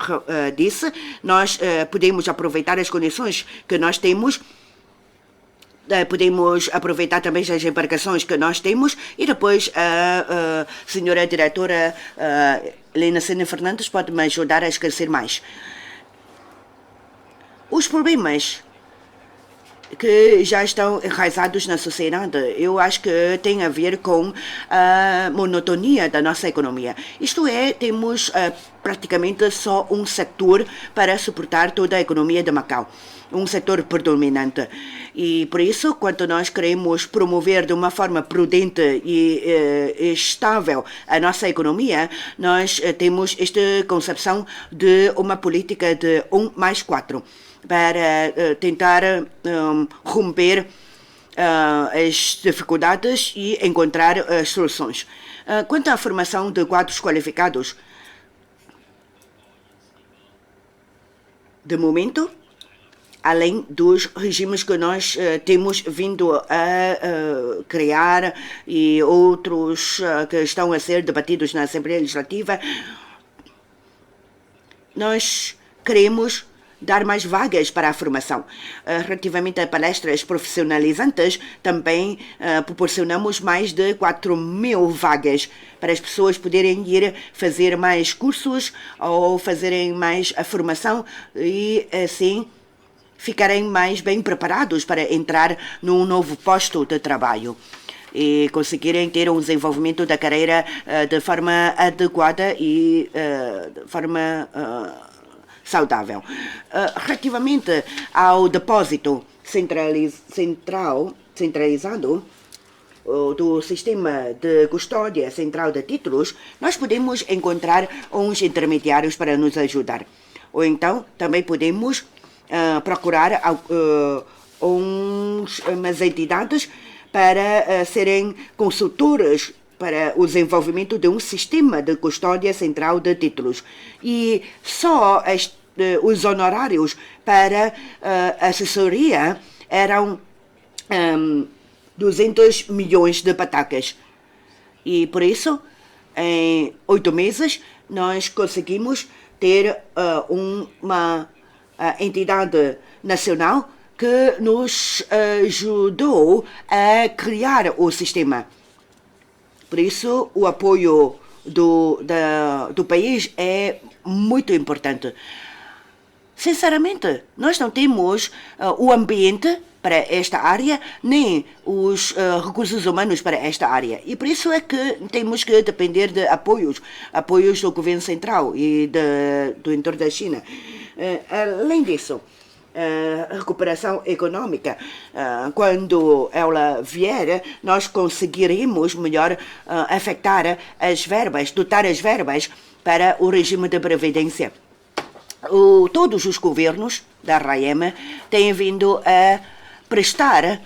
Speaker 3: disse, nós podemos aproveitar as condições que nós temos, podemos aproveitar também as embarcações que nós temos e depois a senhora diretora Helena Sena Fernandes pode me ajudar a esclarecer mais. Os problemas que já estão enraizados na sociedade, eu acho que tem a ver com a monotonia da nossa economia. Isto é, temos praticamente só um setor para suportar toda a economia de Macau, um setor predominante. E por isso, quando nós queremos promover de uma forma prudente e estável a nossa economia, nós temos esta concepção de uma política de 1+4. Para tentar romper as dificuldades e encontrar as soluções. Quanto à formação de quadros qualificados, de momento, além dos regimes que nós temos vindo a criar e outros que estão a ser debatidos na Assembleia Legislativa, nós queremos dar mais vagas para a formação. Relativamente a palestras profissionalizantes, também proporcionamos mais de 4.000 vagas para as pessoas poderem ir fazer mais cursos ou fazerem mais a formação e, assim, ficarem mais bem preparados para entrar num novo posto de trabalho e conseguirem ter um desenvolvimento da carreira de forma adequada e de forma saudável. Relativamente ao depósito centralizado do sistema de custódia central de títulos, nós podemos encontrar uns intermediários para nos ajudar. Ou então, também podemos procurar umas entidades para serem consultores para o desenvolvimento de um sistema de custódia central de títulos. E só os honorários para assessoria eram 200 milhões de patacas. E por isso, Em 8 meses, nós conseguimos ter uma entidade nacional que nos ajudou a criar o sistema. Por isso, o apoio do país é muito importante. Sinceramente, nós não temos o ambiente para esta área, nem os recursos humanos para esta área. E por isso é que temos que depender de apoios do governo central e do entorno da China. Além disso, a recuperação econômica, quando ela vier, nós conseguiremos melhor afetar as verbas, dotar as verbas para o regime de previdência. Todos os governos da RAEM têm vindo a prestar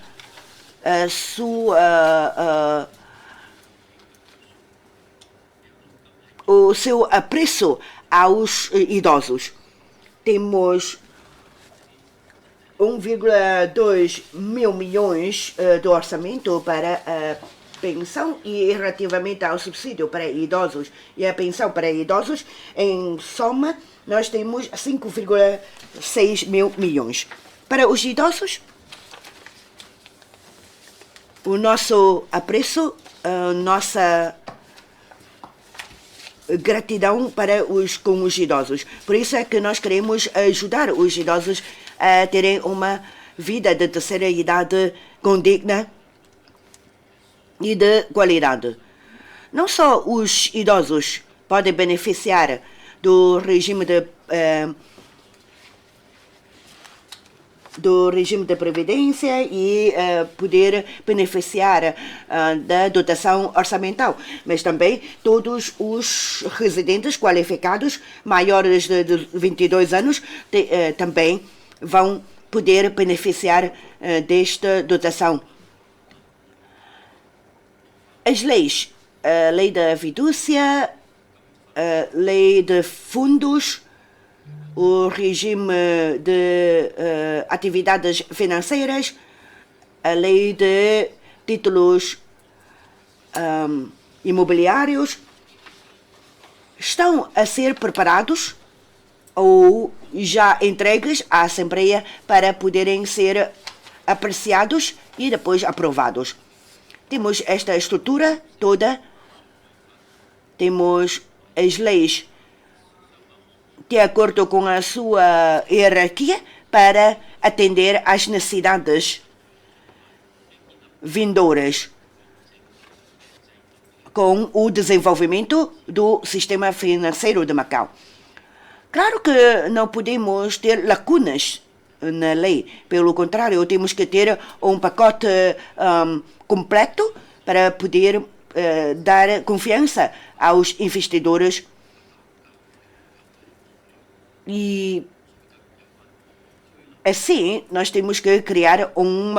Speaker 3: o seu apreço aos idosos. Temos 1,2 mil milhões de orçamento para a pensão e relativamente ao subsídio para idosos e a pensão para idosos, em soma, nós temos 5,6 mil milhões. Para os idosos, o nosso apreço, a nossa gratidão com os idosos. Por isso é que nós queremos ajudar os idosos a terem uma vida de terceira idade condigna e de qualidade. Não só os idosos podem beneficiar do regime de previdência e poder beneficiar da dotação orçamental, mas também todos os residentes qualificados maiores de 22 anos também vão poder beneficiar desta dotação. As leis, a lei da fidúcia, a lei de fundos, o regime de atividades financeiras, a lei de títulos imobiliários, estão a ser preparados ou já entregues à Assembleia para poderem ser apreciados e depois aprovados. Temos esta estrutura toda, temos as leis de acordo com a sua hierarquia para atender às necessidades vindouras com o desenvolvimento do sistema financeiro de Macau. Claro que não podemos ter lacunas na lei, pelo contrário, temos que ter um pacote completo para poder dar confiança aos investidores. E assim, nós temos que criar um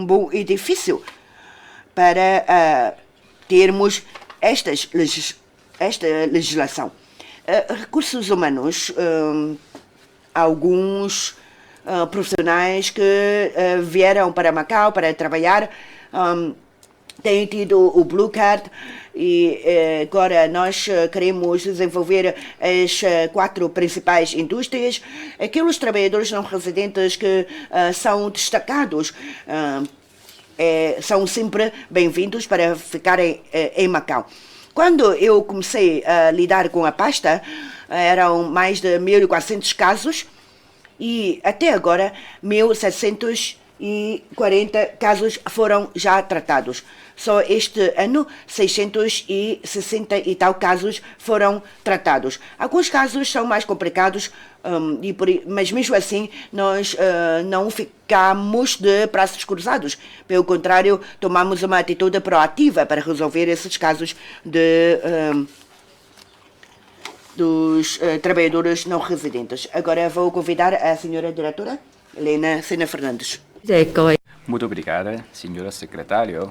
Speaker 3: bom edifício para termos esta legislação. Recursos humanos, alguns profissionais que vieram para Macau para trabalhar, têm tido o Blue Card e agora nós queremos desenvolver as 4 principais indústrias. Aqueles trabalhadores não residentes que são destacados são sempre bem-vindos para ficarem em Macau. Quando eu comecei a lidar com a pasta, eram mais de 1.400 casos e até agora 1.740 casos foram já tratados. Só este ano 660 e tal casos foram tratados. Alguns casos são mais complicados, mas mesmo assim nós não ficamos de braços cruzados. Pelo contrário, tomamos uma atitude proativa para resolver esses casos dos trabalhadores não residentes. Agora vou convidar a senhora diretora, Helena Sena Fernandes.
Speaker 2: Muito obrigada, senhora secretária.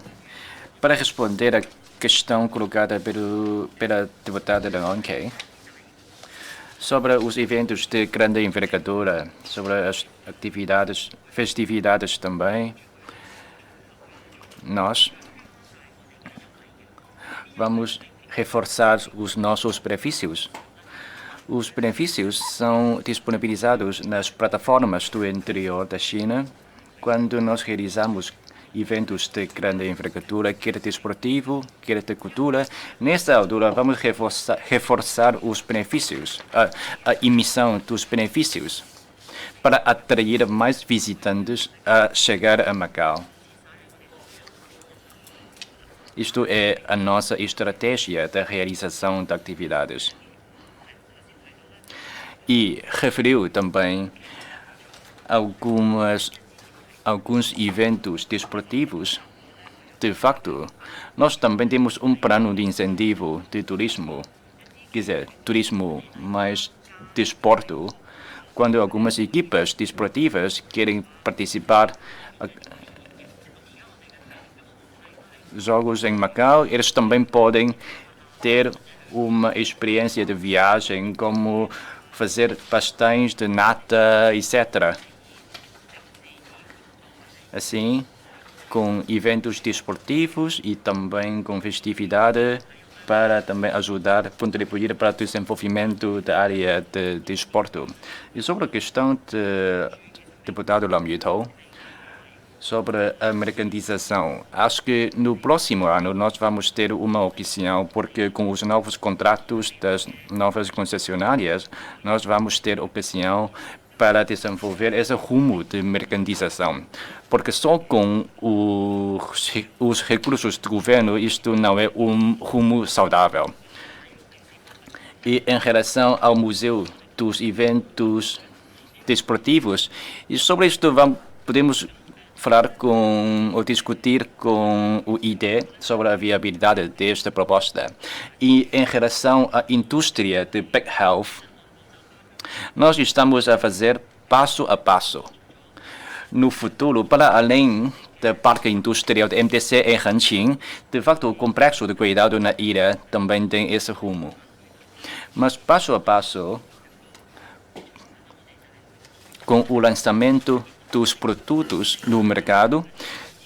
Speaker 2: Para responder à questão colocada pela deputada Leonque sobre os eventos de grande envergadura, sobre as festividades também, nós vamos reforçar os nossos benefícios. Os benefícios são disponibilizados nas plataformas do interior da China quando nós realizamos eventos de grande envergadura, quer desportivo, quer de cultura. Nesta altura, vamos reforçar os benefícios, a emissão dos benefícios, para atrair mais visitantes a chegar a Macau. Isto é a nossa estratégia de realização de atividades. E referiu também alguns eventos desportivos. De facto, nós também temos um plano de incentivo de turismo, quer dizer, turismo mais desporto. Quando algumas equipas desportivas querem participar jogos em Macau, eles também podem ter uma experiência de viagem, como fazer pastéis de nata, etc. Assim, com eventos desportivos e também com festividade para também ajudar, contribuir para o desenvolvimento da área de desporto. E sobre a questão do deputado Lam Yutou, sobre a mercantilização, acho que no próximo ano nós vamos ter uma ocasião, porque com os novos contratos das novas concessionárias, nós vamos ter ocasião para desenvolver esse rumo de mercantilização. Porque só com os recursos do governo isto não é um rumo saudável. E em relação ao Museu dos Eventos Desportivos, e sobre isto podemos falar ou discutir com o ID sobre a viabilidade desta proposta. E em relação à indústria de Big Health, nós estamos a fazer passo a passo. No futuro, para além do Parque Industrial de MTC em Hanqing, de facto o complexo de cuidado na ilha também tem esse rumo. Mas passo a passo, com o lançamento dos produtos no mercado,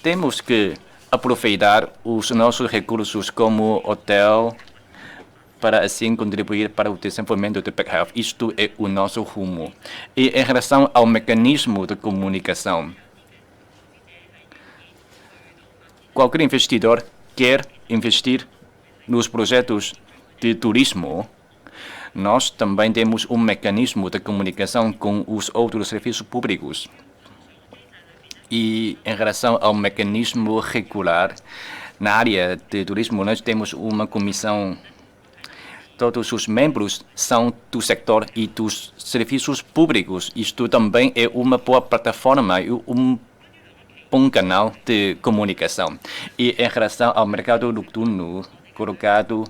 Speaker 2: temos que aproveitar os nossos recursos como hotel para assim contribuir para o desenvolvimento do Big Health. Isto é o nosso rumo. E em relação ao mecanismo de comunicação, qualquer investidor quer investir nos projetos de turismo, nós também temos um mecanismo de comunicação com os outros serviços públicos. E em relação ao mecanismo regular, na área de turismo, nós temos uma comissão. Todos os membros são do sector e dos serviços públicos. Isto também é uma boa plataforma e um bom canal de comunicação. E em relação ao mercado noturno colocado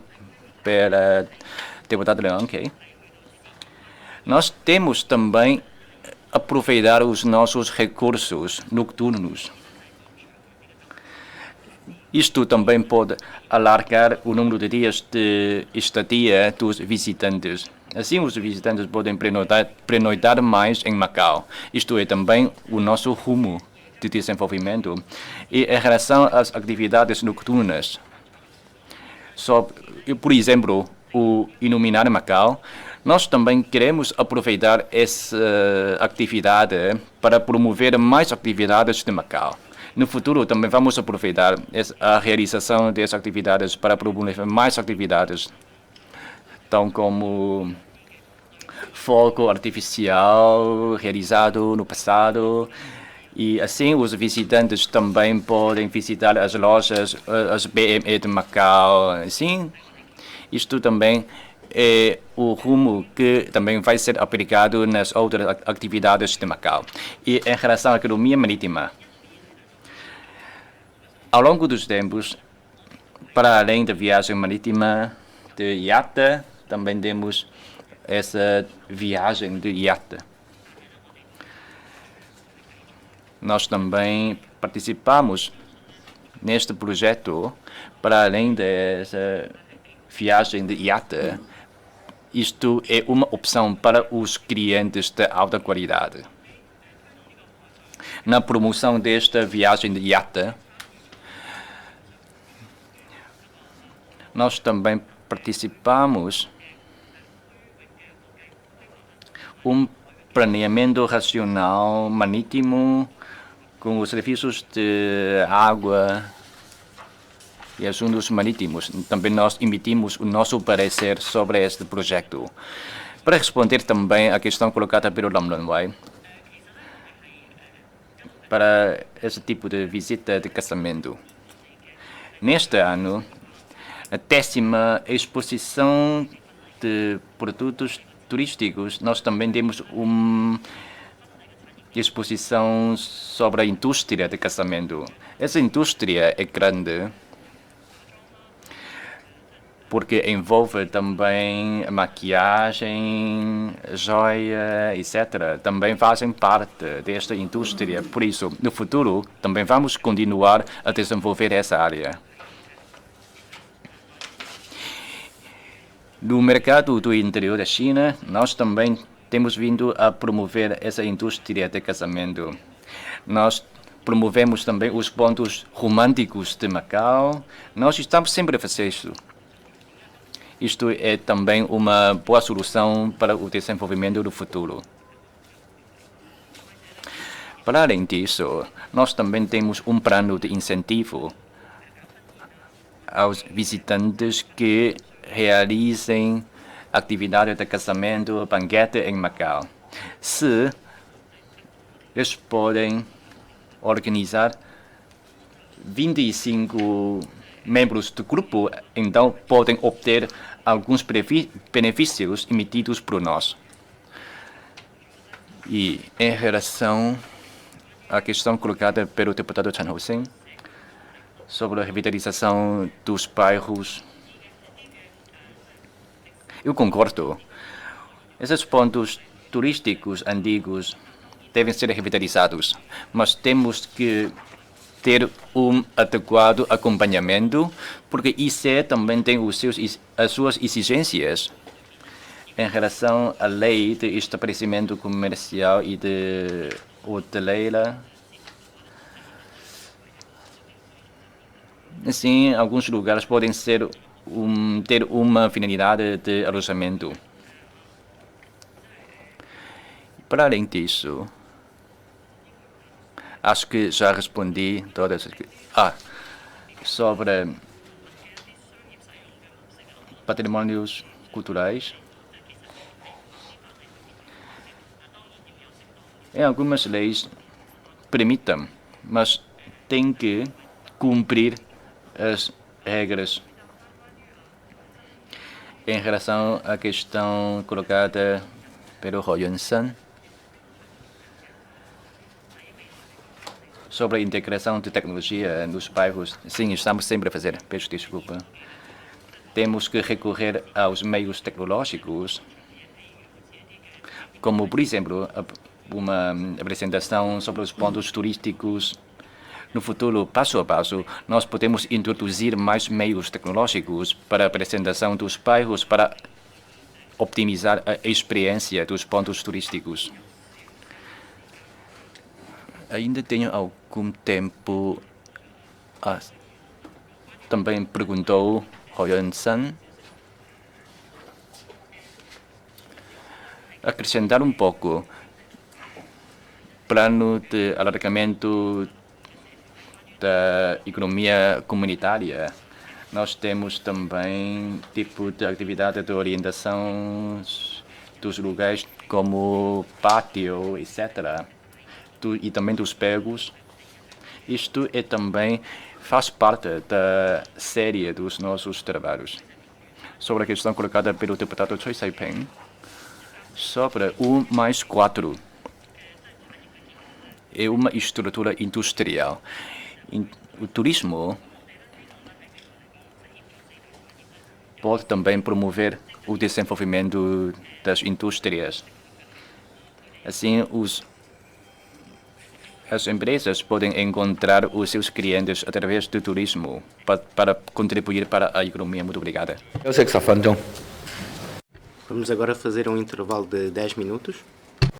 Speaker 2: pela deputada Leon, nós temos também aproveitar os nossos recursos noturnos. Isto também pode alargar o número de dias de estadia dos visitantes. Assim, os visitantes podem pernoitar mais em Macau. Isto é também o nosso rumo de desenvolvimento. E em relação às atividades noturnas, por exemplo, o Iluminar Macau, nós também queremos aproveitar essa atividade para promover mais atividades de Macau. No futuro, também vamos aproveitar a realização dessas atividades para promover mais atividades, tal como fogo artificial realizado no passado. E assim, os visitantes também podem visitar as lojas, as BME de Macau. Assim, isto também é o rumo que também vai ser aplicado nas outras atividades de Macau. E em relação à economia marítima, ao longo dos tempos, para além da viagem marítima de iate, também temos essa viagem de iate. Nós também participamos neste projeto, para além dessa viagem de iate. Isto é uma opção para os clientes de alta qualidade. Na promoção desta viagem de iate, Nós também participamos planeamento racional marítimo com os serviços de água e assuntos marítimos. Também nós emitimos o nosso parecer sobre este projeto. Para responder também à questão colocada pelo Lam Luan Wai, para esse tipo de visita de casamento. Neste ano, a 10ª exposição de produtos turísticos, nós também temos uma exposição sobre a indústria de casamento. Essa indústria é grande porque envolve também maquiagem, joia, etc. Também fazem parte desta indústria. Por isso, no futuro, também vamos continuar a desenvolver essa área. No mercado do interior da China, nós também temos vindo a promover essa indústria de casamento. Nós promovemos também os pontos românticos de Macau. Nós estamos sempre a fazer isso. Isto é também uma boa solução para o desenvolvimento do futuro. Para além disso, nós também temos um plano de incentivo aos visitantes que realizem atividade de casamento, banquete em Macau. Se eles podem organizar 25 membros do grupo, então podem obter alguns benefícios emitidos por nós. E em relação à questão colocada pelo deputado Chan Ho-seng sobre a revitalização dos bairros, eu concordo. Esses pontos turísticos antigos devem ser revitalizados, mas temos que ter um adequado acompanhamento, porque ICE também tem as suas exigências em relação à lei de estabelecimento comercial e de hoteleira. Assim, alguns lugares podem ter uma finalidade de alojamento. Para além disso, acho que já respondi todas as sobre patrimônios culturais. Em algumas leis permitem, mas tem que cumprir as regras. Em relação à questão colocada pelo Ho Yuan-san sobre a integração de tecnologia nos bairros, sim, estamos sempre a fazer. Peço desculpa. Temos que recorrer aos meios tecnológicos, como, por exemplo, uma apresentação sobre os pontos turísticos. No futuro, passo a passo, nós podemos introduzir mais meios tecnológicos para a apresentação dos bairros para optimizar a experiência dos pontos turísticos. Ainda tenho algum tempo. Também perguntou Ho Yuan-san. Acrescentar um pouco. Plano de alargamento da economia comunitária. Nós temos também tipo de atividade de orientação dos lugares como pátio, etc. E também dos pegos. Isto também faz parte da série dos nossos trabalhos. Sobre a questão colocada pelo deputado Choi Sai-peng, sobre 1+4. É uma estrutura industrial. O turismo pode também promover o desenvolvimento das indústrias. Assim, as empresas podem encontrar os seus clientes através do turismo para contribuir para a economia. Muito obrigada.
Speaker 4: 休息10分鐘。
Speaker 1: Vamos agora fazer um intervalo de 10 minutos.